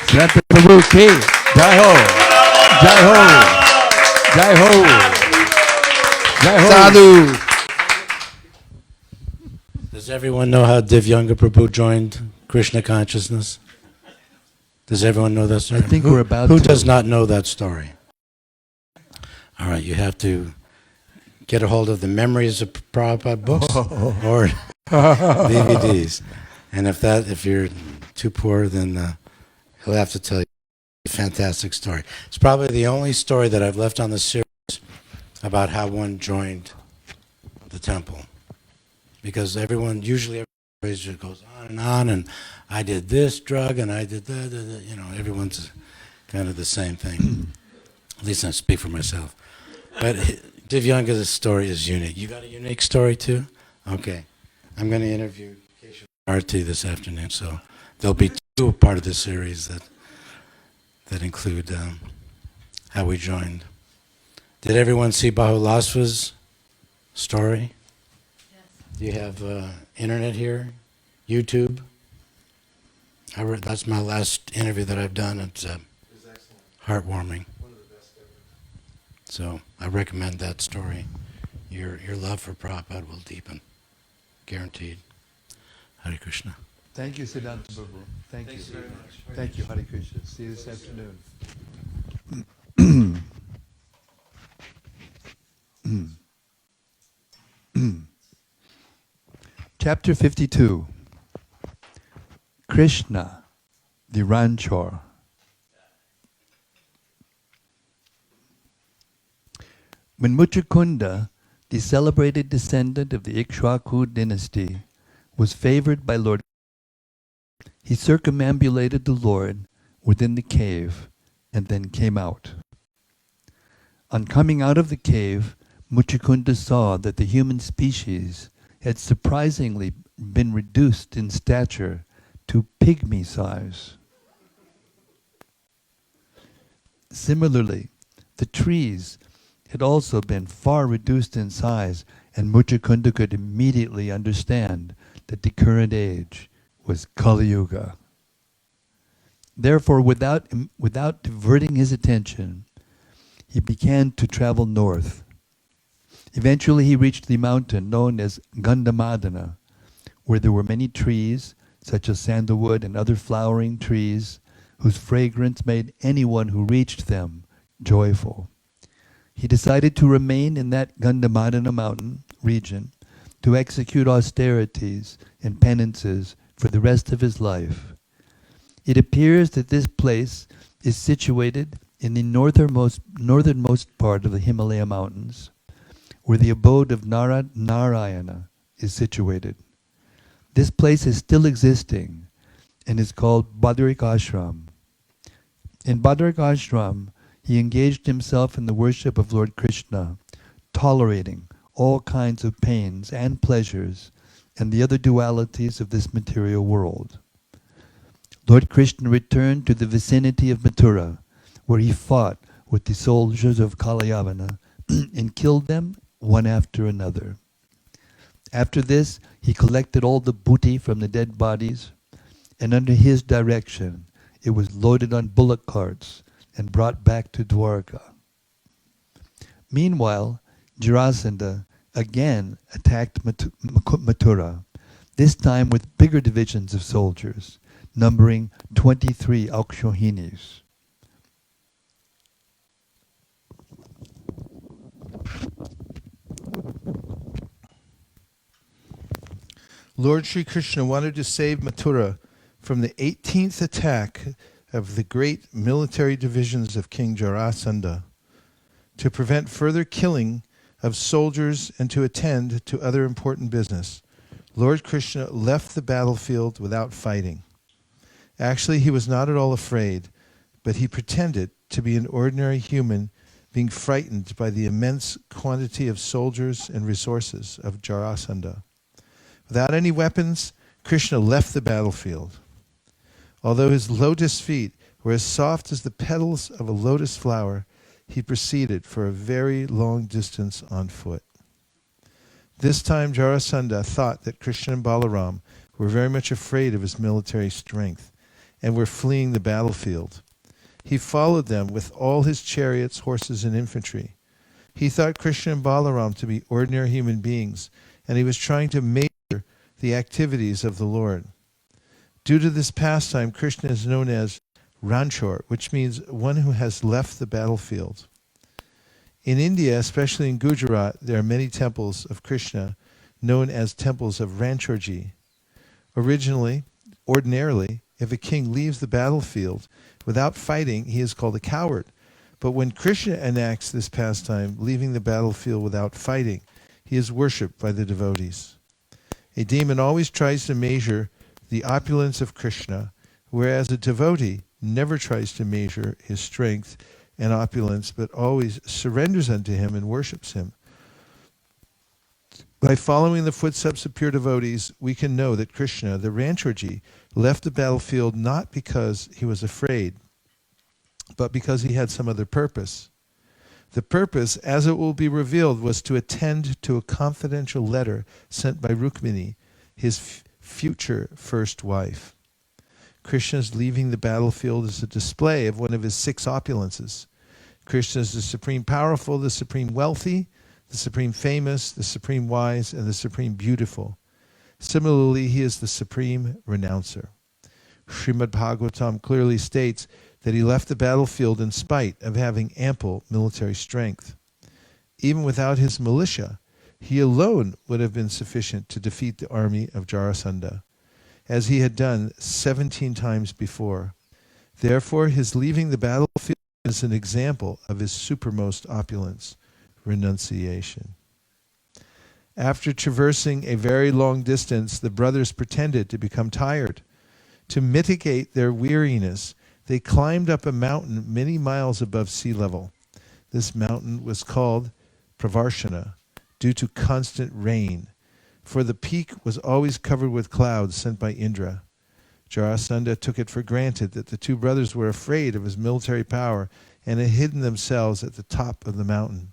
Siddhanta Prabhu ki. Jai ho. Jai ho. Jai ho. Jai ho. Sadhu. Does everyone know how Divyanga Prabhu joined Krishna consciousness? Does everyone know that story? I think we're about Who to. does not know that story? All right, you have to get a hold of the Memories of Prabhupada books or DVDs. And if you're too poor, then he'll have to tell you a fantastic story. It's probably the only story that I've left on the series about how one joined the temple. Because usually everybody just goes on, and I did this drug, and I did that, everyone's kind of the same thing. At least I speak for myself. But Divyanga's story is unique. You got a unique story too? Okay. I'm going to interview Keśava Bharati this afternoon, so there'll be two part of this series that include how we joined. Did everyone see Bahulasva's story? Yes. Do you have internet here? YouTube? That's my last interview that I've done. It's heartwarming. So I recommend that story. Your love for Prabhupada will deepen. Guaranteed. Hare Krishna. Thank you, Siddhanta Prabhu. Thank you. very much. Thank you, Hare Krishna. See you this afternoon. Chapter 52. Krishna, the Ranchor. When Muchukunda, the celebrated descendant of the Ikshwaku dynasty, was favored by Lord, he circumambulated the Lord within the cave and then came out. On coming out of the cave, Muchukunda saw that the human species had surprisingly been reduced in stature to pygmy size. Similarly, the trees had also been far reduced in size, and Muchukunda could immediately understand that the current age was Kali Yuga. Therefore, without diverting his attention, he began to travel north. Eventually he reached the mountain known as Gandhamadana, where there were many trees, such as sandalwood and other flowering trees, whose fragrance made anyone who reached them joyful. He decided to remain in that Gandhamadana mountain region to execute austerities and penances for the rest of his life. It appears that this place is situated in the northernmost part of the Himalaya mountains, where the abode of Narayana is situated. This place is still existing and is called Badrik Ashram. In Badrik Ashram, he engaged himself in the worship of Lord Krishna, tolerating all kinds of pains and pleasures and the other dualities of this material world. Lord Krishna returned to the vicinity of Mathura, where he fought with the soldiers of Kalayavana and killed them one after another. After this, he collected all the booty from the dead bodies, and under his direction it was loaded on bullock carts and brought back to Dwarka. Meanwhile, Jarasandha again attacked Mathura, this time with bigger divisions of soldiers, numbering 23 Akshohinis. Lord Sri Krishna wanted to save Mathura from the 18th attack of the great military divisions of King Jarasandha, to prevent further killing of soldiers and to attend to other important business. Lord Krishna left the battlefield without fighting. Actually, he was not at all afraid, but he pretended to be an ordinary human being frightened by the immense quantity of soldiers and resources of Jarasandha. Without any weapons, Krishna left the battlefield. Although his lotus feet were as soft as the petals of a lotus flower, he proceeded for a very long distance on foot. This time Jarasandha thought that Krishna and Balaram were very much afraid of his military strength and were fleeing the battlefield. He followed them with all his chariots, horses, and infantry. He thought Krishna and Balaram to be ordinary human beings, and he was trying to measure the activities of the Lord. Due to this pastime, Krishna is known as Ranchor, which means one who has left the battlefield. In India, especially in Gujarat, there are many temples of Krishna known as temples of Ranchorji. Ordinarily, if a king leaves the battlefield without fighting, he is called a coward. But when Krishna enacts this pastime, leaving the battlefield without fighting, he is worshipped by the devotees. A demon always tries to measure the opulence of Krishna, whereas a devotee never tries to measure his strength and opulence, but always surrenders unto him and worships him. By following the footsteps of pure devotees, we can know that Krishna, the Ranchorji, left the battlefield not because he was afraid, but because he had some other purpose. The purpose, as it will be revealed, was to attend to a confidential letter sent by Rukmini, his future first wife. Krishna's leaving the battlefield is a display of one of his 6 opulences. Krishna is the supreme powerful, the supreme wealthy, the supreme famous, the supreme wise, and the supreme beautiful. Similarly, he is the supreme renouncer. Srimad Bhagavatam clearly states that he left the battlefield in spite of having ample military strength. Even without his militia, he alone would have been sufficient to defeat the army of Jarasandha, as he had done 17 times before. Therefore, his leaving the battlefield is an example of his supermost opulence, renunciation. After traversing a very long distance, the brothers pretended to become tired. To mitigate their weariness, they climbed up a mountain many miles above sea level. This mountain was called Pravarshana, due to constant rain, for the peak was always covered with clouds sent by Indra. Jarasandha took it for granted that the two brothers were afraid of his military power and had hidden themselves at the top of the mountain.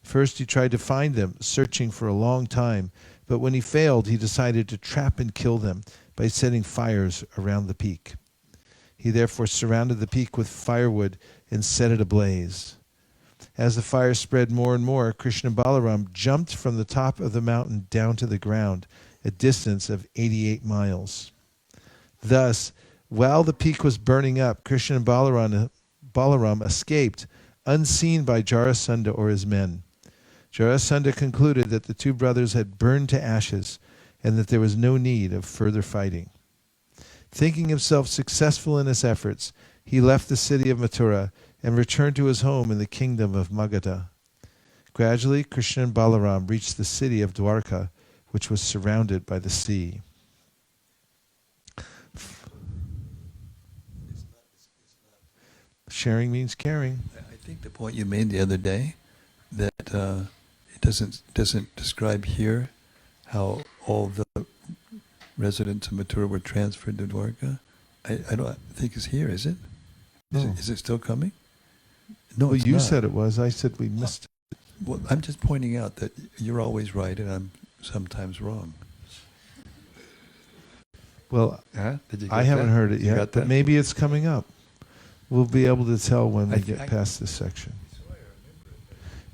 First he tried to find them, searching for a long time, but when he failed, he decided to trap and kill them by setting fires around the peak. He therefore surrounded the peak with firewood and set it ablaze. As the fire spread more and more, Krishna and Balaram jumped from the top of the mountain down to the ground, a distance of 88 miles. Thus, while the peak was burning up, Krishna and Balaram escaped, unseen by Jarasandha or his men. Jarasandha concluded that the two brothers had burned to ashes and that there was no need of further fighting. Thinking himself successful in his efforts, he left the city of Mathura and returned to his home in the kingdom of Magadha. Gradually, Krishna and Balaram reached the city of Dwarka, which was surrounded by the sea. Sharing means caring. I think the point you made the other day, that it doesn't describe here how all the residents of Mathura were transferred to Dwarka. I don't think it's here, is it? No. Is it still coming? No, Well, it's you not. said it was. I said we missed it. Well, I'm just pointing out that you're always right and I'm sometimes wrong. Well, Did you get I haven't that? heard it You yet, got but that? maybe it's coming up. We'll be able to tell when we I get think- past this section.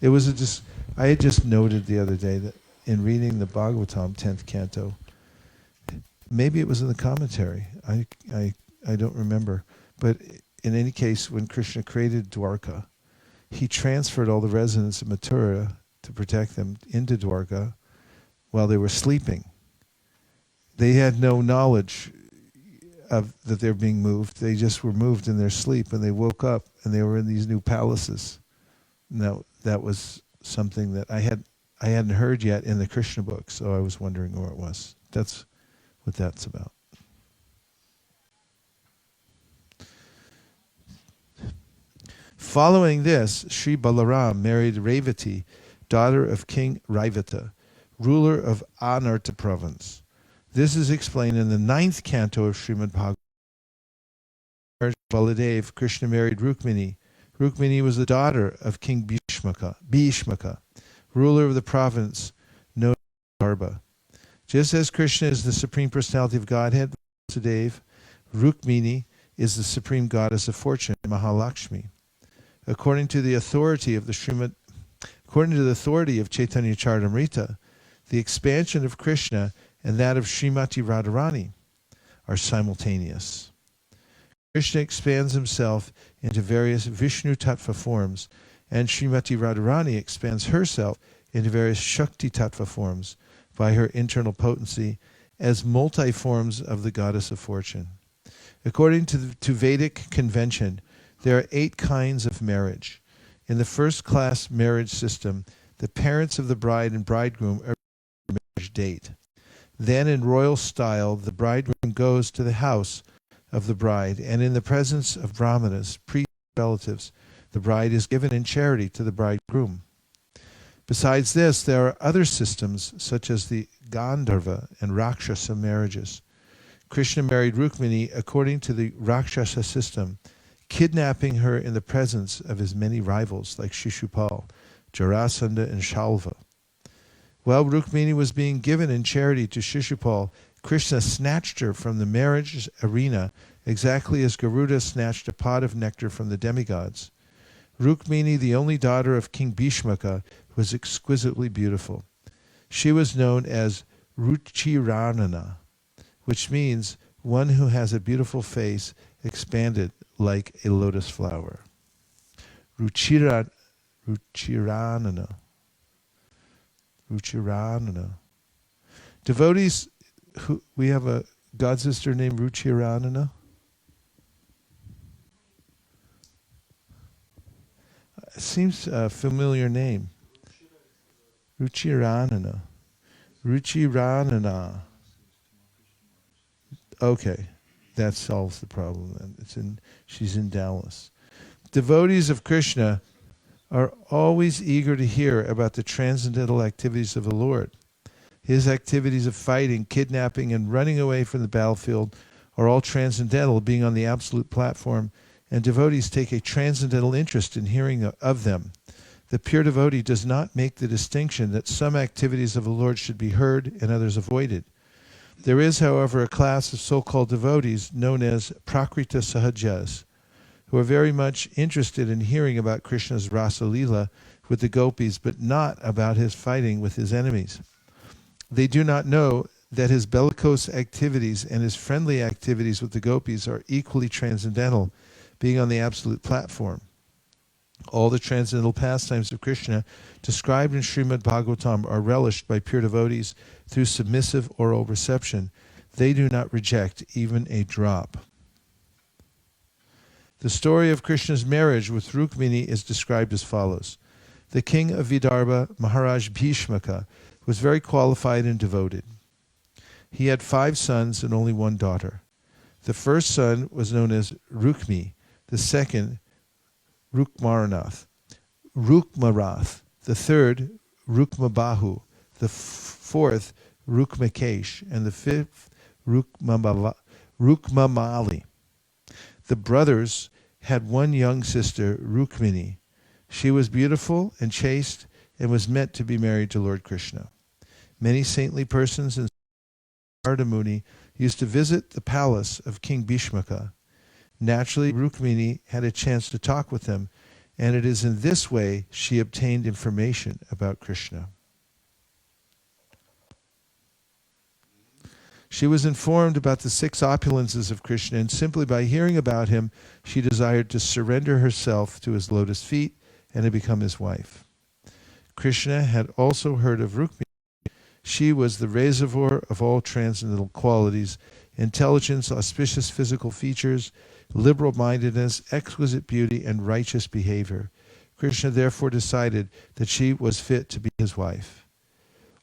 It was I had just noted the other day that in reading the Bhagavatam 10th canto, maybe it was in the commentary. I don't remember. But in any case, when Krishna created Dwarka, he transferred all the residents of Mathura to protect them into Dwarka while they were sleeping. They had no knowledge of that they're being moved. They just were moved in their sleep, and they woke up and they were in these new palaces. Now that was something that I hadn't heard yet in the Krishna book, so I was wondering where it was. That's what that's about. Following this, Sri Balaram married Revati, daughter of King Raivata, ruler of Anarta province. This is explained in the 9th canto of Srimad Bhagavatam. Baladev, Krishna married Rukmini. Rukmini was the daughter of King Bhishmaka, ruler of the province known as Garba. Just as Krishna is the Supreme Personality of Godhead, Vasudev, Rukmini is the Supreme Goddess of Fortune, Mahalakshmi. According to the authority of Chaitanya Charitamrita, the expansion of Krishna and that of Srimati Radharani are simultaneous. Krishna expands himself into various Vishnu Tattva forms, and Srimati Radharani expands herself into various Shakti Tattva forms by her internal potency as multi-forms of the goddess of fortune. According to Vedic convention, there are 8 kinds of marriage. In the first-class marriage system, the parents of the bride and bridegroom are the marriage date. Then, in royal style, the bridegroom goes to the house of the bride, and in the presence of brahmanas, priests, relatives, the bride is given in charity to the bridegroom. Besides this, there are other systems, such as the Gandharva and Rakshasa marriages. Krishna married Rukmini according to the Rakshasa system, kidnapping her in the presence of his many rivals like Shishupal, Jarasandha, and Shalva. While Rukmini was being given in charity to Shishupal, Krishna snatched her from the marriage arena exactly as Garuda snatched a pot of nectar from the demigods. Rukmini, the only daughter of King Bhishmaka, was exquisitely beautiful. She was known as Ruchiranana, which means one who has a beautiful face expanded like a lotus flower. Ruchiranana. Ruchiranana. Devotees, we have a god sister named Ruchiranana. It seems a familiar name. Ruchiranana. Ruchiranana. Okay, that solves the problem. She's in Dallas. Devotees of Krishna are always eager to hear about the transcendental activities of the Lord. His activities of fighting, kidnapping, and running away from the battlefield are all transcendental, being on the absolute platform, and devotees take a transcendental interest in hearing of them. The pure devotee does not make the distinction that some activities of the Lord should be heard and others avoided. There is, however, a class of so-called devotees known as Prakrita Sahajas, who are very much interested in hearing about Krishna's Rasa Leela with the gopis, but not about his fighting with his enemies. They do not know that his bellicose activities and his friendly activities with the gopis are equally transcendental, being on the absolute platform. All the transcendental pastimes of Krishna described in Srimad Bhagavatam are relished by pure devotees through submissive oral reception. They do not reject even a drop. The story of Krishna's marriage with Rukmini is described as follows. The king of Vidarbha, Maharaj Bhishmaka, was very qualified and devoted. He had 5 sons and only 1 daughter. The first son was known as Rukmi, the second Rukmarath, the third Rukmabahu, the fourth Rukmakesh, and the fifth Rukmamali. The brothers had 1 young sister, Rukmini. She was beautiful and chaste and was meant to be married to Lord Krishna. Many saintly persons in Narada Muni used to visit the palace of King Bhishmaka. Naturally, Rukmini had a chance to talk with them, and it is in this way she obtained information about Krishna. She was informed about the 6 opulences of Krishna, and simply by hearing about him, she desired to surrender herself to his lotus feet and to become his wife. Krishna had also heard of Rukmini. She was the reservoir of all transcendental qualities, intelligence, auspicious physical features, liberal-mindedness, exquisite beauty, and righteous behavior. Krishna therefore decided that she was fit to be his wife.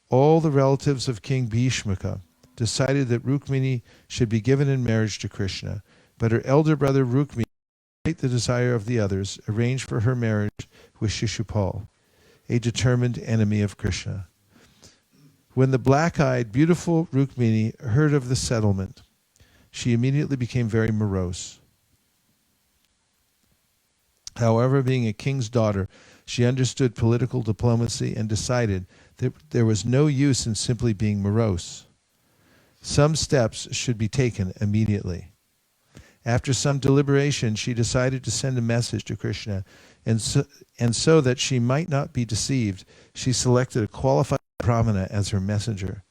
All the relatives of King Bhishmaka decided that Rukmini should be given in marriage to Krishna, but her elder brother Rukmini, despite the desire of the others, arranged for her marriage with Shishupal, a determined enemy of Krishna. When the black-eyed, beautiful Rukmini heard of the settlement, she immediately became very morose. However, being a king's daughter, she understood political diplomacy and decided that there was no use in simply being morose. Some steps should be taken immediately. After some deliberation, she decided to send a message to Krishna, and so that she might not be deceived, she selected a qualified Brahmana as her messenger.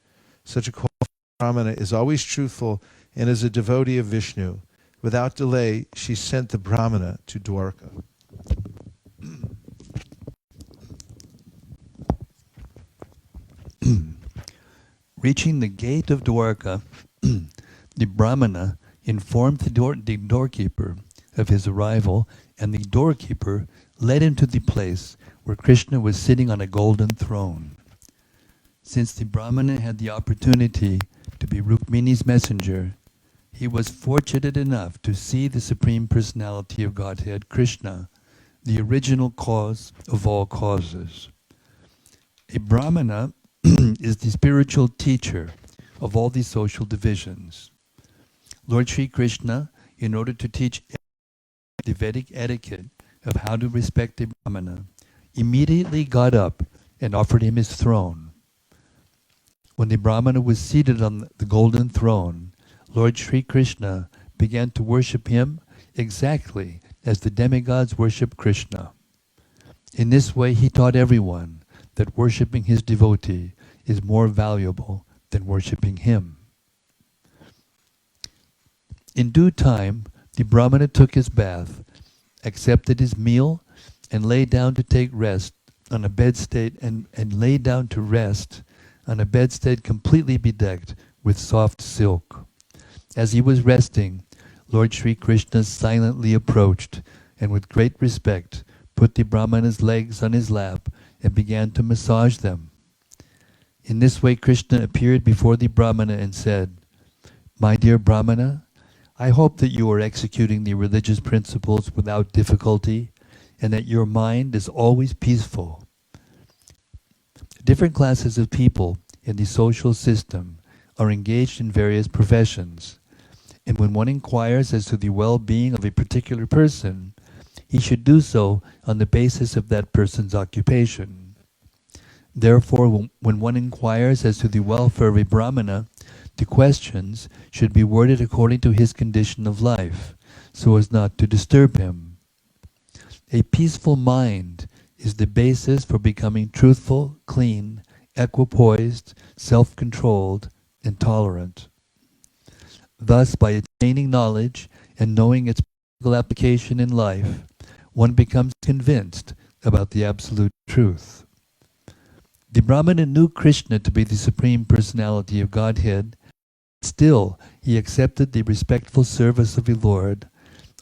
Such a qualified Brahmana is always truthful and is a devotee of Vishnu. Without delay, she sent the Brahmana to Dwarka. Reaching the gate of Dwarka, the Brahmana informed the doorkeeper of his arrival, and the doorkeeper led him to the place where Krishna was sitting on a golden throne. Since the Brahmana had the opportunity to be Rukmini's messenger, he was fortunate enough to see the Supreme Personality of Godhead, Krishna, the original cause of all causes. A Brahmana is the spiritual teacher of all these social divisions. Lord Sri Krishna, in order to teach the Vedic etiquette of how to respect a Brahmana, immediately got up and offered him his throne. When the Brahmana was seated on the golden throne, Lord Sri Krishna began to worship him exactly as the demigods worship Krishna. In this way, he taught everyone that worshipping his devotee is more valuable than worshipping him. In due time, the Brahmana took his bath, accepted his meal, and lay down to take rest on a bedstead and lay down to rest on a bedstead completely bedecked with soft silk. As he was resting, Lord Sri Krishna silently approached and with great respect put the Brahmana's legs on his lap and began to massage them. In this way, Krishna appeared before the Brahmana and said, "My dear Brahmana, I hope that you are executing the religious principles without difficulty and that your mind is always peaceful." Different classes of people in the social system are engaged in various professions, and when one inquires as to the well-being of a particular person, he should do so on the basis of that person's occupation. Therefore, when one inquires as to the welfare of a Brahmana, the questions should be worded according to his condition of life, so as not to disturb him. A peaceful mind is the basis for becoming truthful, clean, equipoised, self-controlled, and tolerant. Thus, by attaining knowledge and knowing its practical application in life, one becomes convinced about the absolute truth. The Brahmana knew Krishna to be the Supreme Personality of Godhead. Still, he accepted the respectful service of the Lord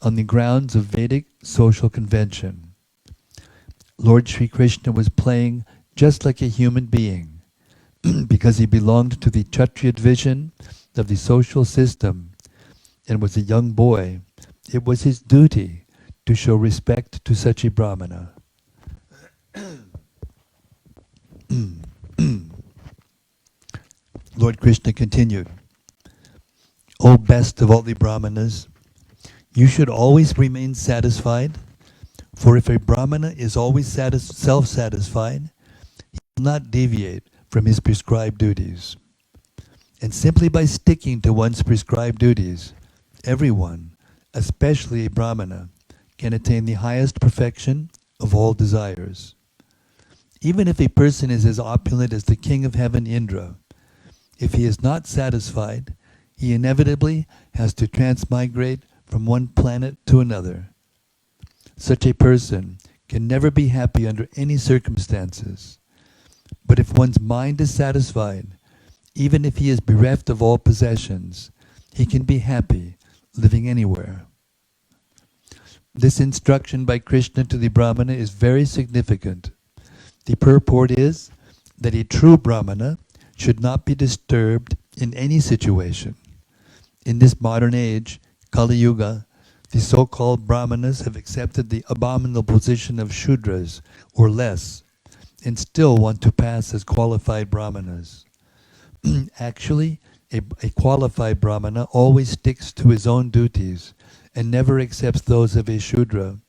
on the grounds of Vedic social convention. Lord Sri Krishna was playing just like a human being. Because he belonged to the Kshatriya division of the social system and was a young boy, it was his duty to show respect to such a Brahmana. Lord Krishna continued, "O best of all the Brahmanas, you should always remain satisfied, for if a Brahmana is always self-satisfied, he will not deviate from his prescribed duties. And simply by sticking to one's prescribed duties, everyone, especially a Brahmana, can attain the highest perfection of all desires. Even if a person is as opulent as the king of heaven, Indra, if he is not satisfied, he inevitably has to transmigrate from one planet to another. Such a person can never be happy under any circumstances. But if one's mind is satisfied, even if he is bereft of all possessions, he can be happy living anywhere." This instruction by Krishna to the Brahmana is very significant. The purport is that a true Brahmana should not be disturbed in any situation. In this modern age, Kali Yuga, the so-called Brahmanas have accepted the abominable position of Shudras, or less, and still want to pass as qualified Brahmanas. Actually, a qualified Brahmana always sticks to his own duties and never accepts those of a Shudra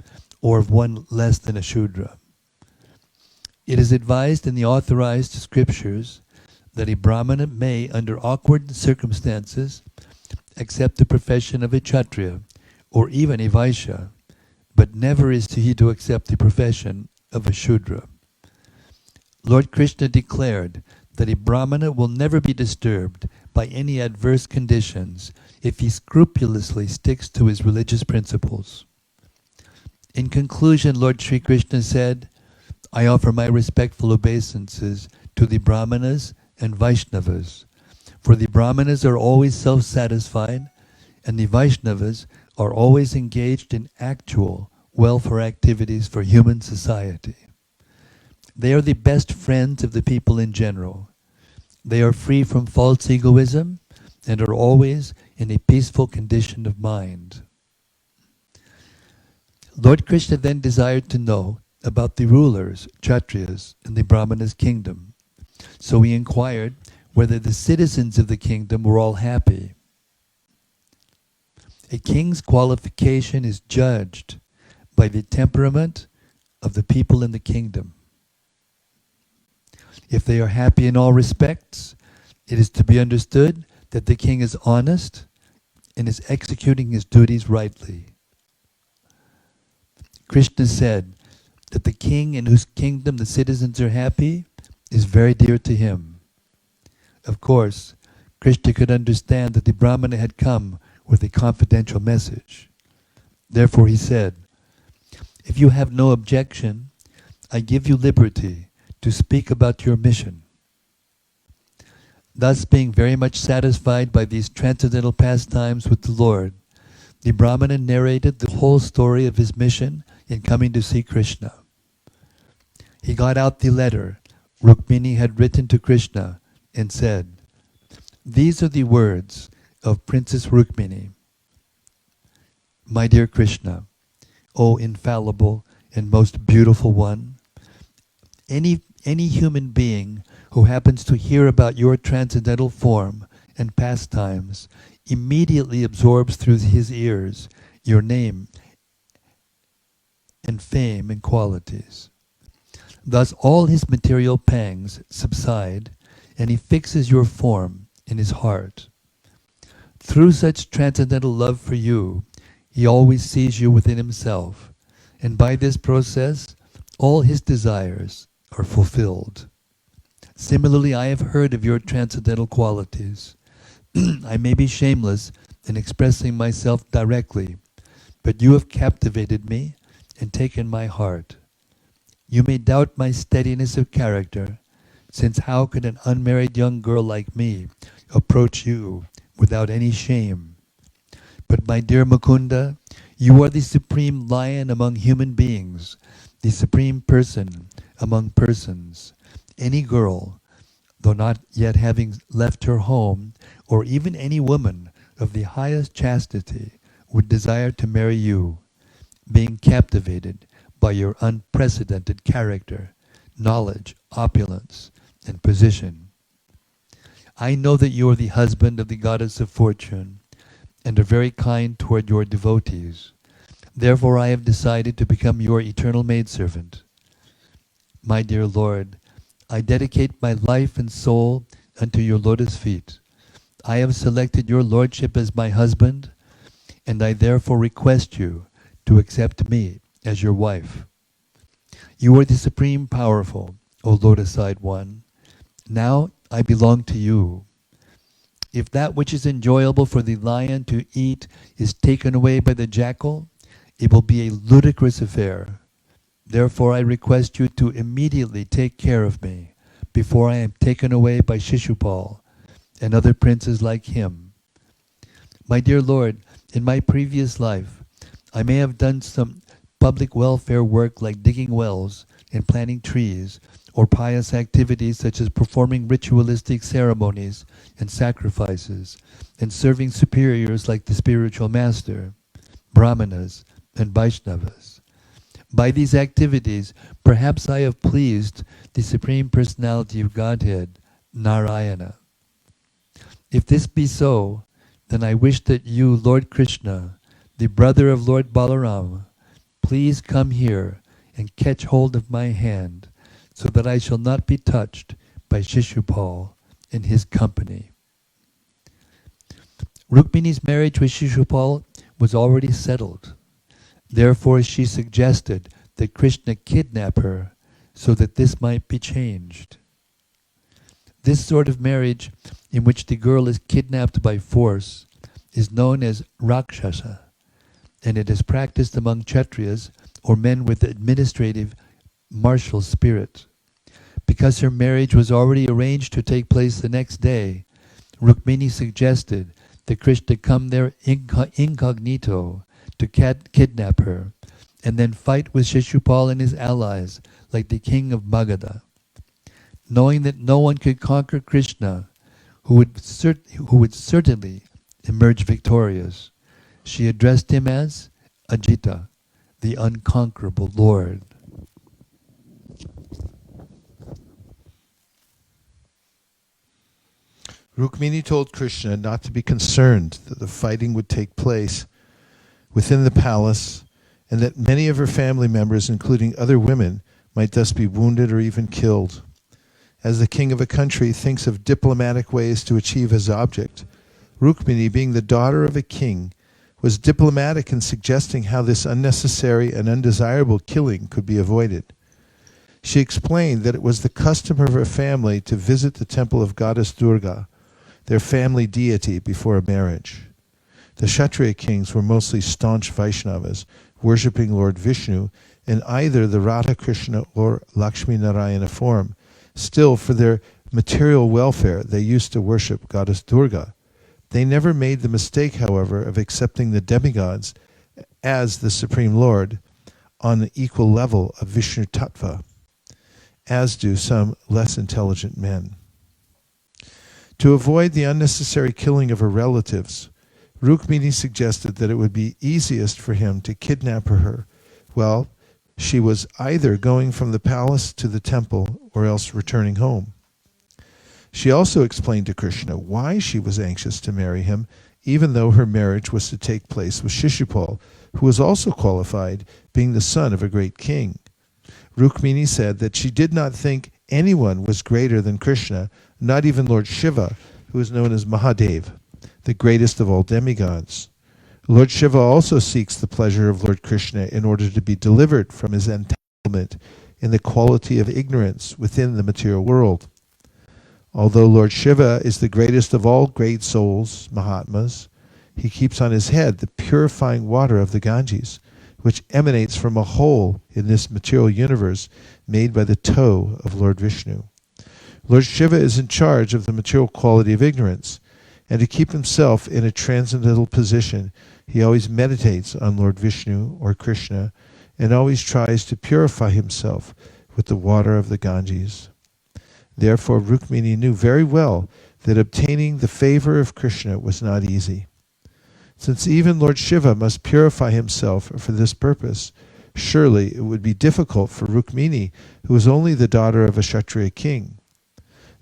or of one less than a Shudra. It is advised in the authorized scriptures that a Brahmana may, under awkward circumstances, accept the profession of a Kshatriya or even a Vaishya, but never is he to accept the profession of a Shudra. Lord Krishna declared that a Brahmana will never be disturbed by any adverse conditions if he scrupulously sticks to his religious principles. In conclusion, Lord Sri Krishna said, "I offer my respectful obeisances to the Brahmanas and Vaishnavas, for the Brahmanas are always self-satisfied, and the Vaishnavas are always engaged in actual welfare activities for human society. They are the best friends of the people in general. They are free from false egoism and are always in a peaceful condition of mind." Lord Krishna then desired to know about the rulers, Kshatriyas, in the Brahmana's kingdom. So he inquired whether the citizens of the kingdom were all happy. A king's qualification is judged by the temperament of the people in the kingdom. If they are happy in all respects, it is to be understood that the king is honest and is executing his duties rightly. Krishna said, that the king in whose kingdom the citizens are happy is very dear to him. Of course, Krishna could understand that the Brahmana had come with a confidential message. Therefore he said, "If you have no objection, I give you liberty to speak about your mission." Thus, being very much satisfied by these transcendental pastimes with the Lord, the Brahmana narrated the whole story of his mission in coming to see Krishna. He got out the letter Rukmini had written to Krishna and said, "These are the words of Princess Rukmini. My dear Krishna, O infallible and most beautiful one, any human being who happens to hear about your transcendental form and pastimes immediately absorbs through his ears your name and fame and qualities. Thus all his material pangs subside, and he fixes your form in his heart. Through such transcendental love for you, he always sees you within himself, and by this process, all his desires are fulfilled. Similarly, I have heard of your transcendental qualities. I may be shameless in expressing myself directly, but you have captivated me and taken my heart. You may doubt my steadiness of character, since how could an unmarried young girl like me approach you without any shame? But my dear Mukunda, you are the supreme lion among human beings, the supreme person among persons. Any girl, though not yet having left her home, or even any woman of the highest chastity, would desire to marry you, being captivated by your unprecedented character, knowledge, opulence, and position. I know that you are the husband of the goddess of fortune, and are very kind toward your devotees. Therefore I have decided to become your eternal maidservant. My dear Lord, I dedicate my life and soul unto your lotus feet. I have selected your lordship as my husband, and I therefore request you to accept me as your wife. You are the supreme powerful, O lotus-eyed one. Now I belong to you. If that which is enjoyable for the lion to eat is taken away by the jackal, it will be a ludicrous affair. Therefore I request you to immediately take care of me before I am taken away by Shishupal and other princes like him. My dear Lord, in my previous life, I may have done some public welfare work like digging wells and planting trees, or pious activities such as performing ritualistic ceremonies and sacrifices, and serving superiors like the spiritual master, Brahmanas, and Vaishnavas. By these activities, perhaps I have pleased the Supreme Personality of Godhead, Narayana. If this be so, then I wish that you, Lord Krishna, the brother of Lord Balaram, please come here and catch hold of my hand, so that I shall not be touched by Shishupal in his company. Rukmini's marriage with Shishupal was already settled. Therefore she suggested that Krishna kidnap her so that this might be changed. This sort of marriage, in which the girl is kidnapped by force, is known as Rakshasa, and it is practiced among Kshatriyas, or men with administrative martial spirit. Because her marriage was already arranged to take place the next day, Rukmini suggested that Krishna come there incognito to kidnap her, and then fight with Shishupal and his allies like the king of Magadha. Knowing that no one could conquer Krishna, who would certainly emerge victorious, she addressed him as Ajita, the unconquerable Lord. Rukmini told Krishna not to be concerned that the fighting would take place within the palace, and that many of her family members, including other women, might thus be wounded or even killed. As the king of a country thinks of diplomatic ways to achieve his object, Rukmini, being the daughter of a king, was diplomatic in suggesting how this unnecessary and undesirable killing could be avoided. She explained that it was the custom of her family to visit the temple of goddess Durga, their family deity, before a marriage. The Kshatriya kings were mostly staunch Vaishnavas, worshipping Lord Vishnu in either the Radha Krishna or Lakshmi Narayana form. Still, for their material welfare, they used to worship goddess Durga. They never made the mistake, however, of accepting the demigods as the Supreme Lord on an equal level of Vishnu Tattva, as do some less intelligent men. To avoid the unnecessary killing of her relatives, Rukmini suggested that it would be easiest for him to kidnap her while she was either going from the palace to the temple or else returning home. She also explained to Krishna why she was anxious to marry him, even though her marriage was to take place with Shishupal, who was also qualified, being the son of a great king. Rukmini said that she did not think anyone was greater than Krishna, not even Lord Shiva, who is known as Mahadev, the greatest of all demigods. Lord Shiva also seeks the pleasure of Lord Krishna in order to be delivered from his entanglement in the quality of ignorance within the material world. Although Lord Shiva is the greatest of all great souls, Mahatmas, he keeps on his head the purifying water of the Ganges, which emanates from a hole in this material universe made by the toe of Lord Vishnu. Lord Shiva is in charge of the material quality of ignorance, and to keep himself in a transcendental position, he always meditates on Lord Vishnu or Krishna, and always tries to purify himself with the water of the Ganges. Therefore, Rukmini knew very well that obtaining the favor of Krishna was not easy. Since even Lord Shiva must purify himself for this purpose, surely it would be difficult for Rukmini, who was only the daughter of a Kshatriya king.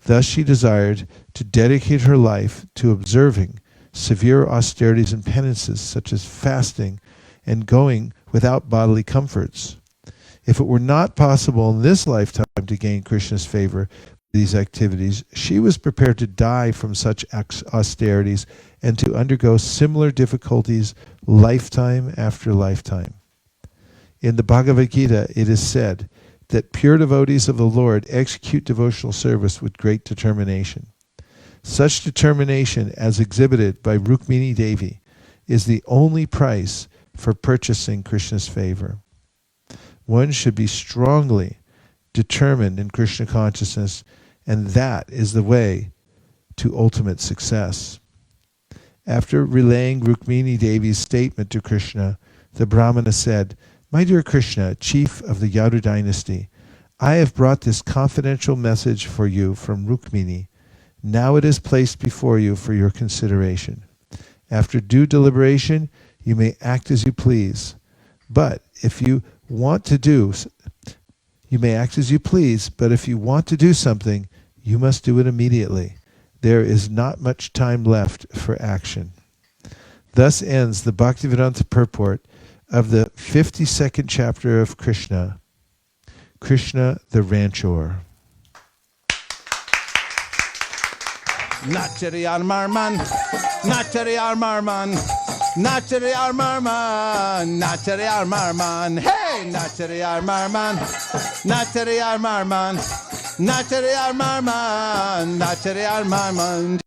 Thus she desired to dedicate her life to observing severe austerities and penances such as fasting and going without bodily comforts. If it were not possible in this lifetime to gain Krishna's favor, these activities, she was prepared to die from such austerities and to undergo similar difficulties lifetime after lifetime. In the Bhagavad Gita, it is said that pure devotees of the Lord execute devotional service with great determination. Such determination, as exhibited by Rukmini Devi, is the only price for purchasing Krishna's favor. One should be strongly determined in Krishna consciousness, and that is the way to ultimate success. After relaying Rukmini Devi's statement to Krishna, the Brahmana said, "My dear Krishna, chief of the Yadu dynasty, I have brought this confidential message for you from Rukmini. Now it is placed before you for your consideration. After due deliberation, you may act as you please. But if you want to do something, you must do it immediately. There is not much time left for action." Thus ends the Bhaktivedanta purport of the 52nd chapter of Krishna, Krishna the Rancher. Nachariyar Marman, Nachariyar Marman, Nachariyar Marman, Nachariyar Marman, hey, Nachariyar Marman, Nachariyar Marman, Nachariyar Marman, Nachariyar Marman.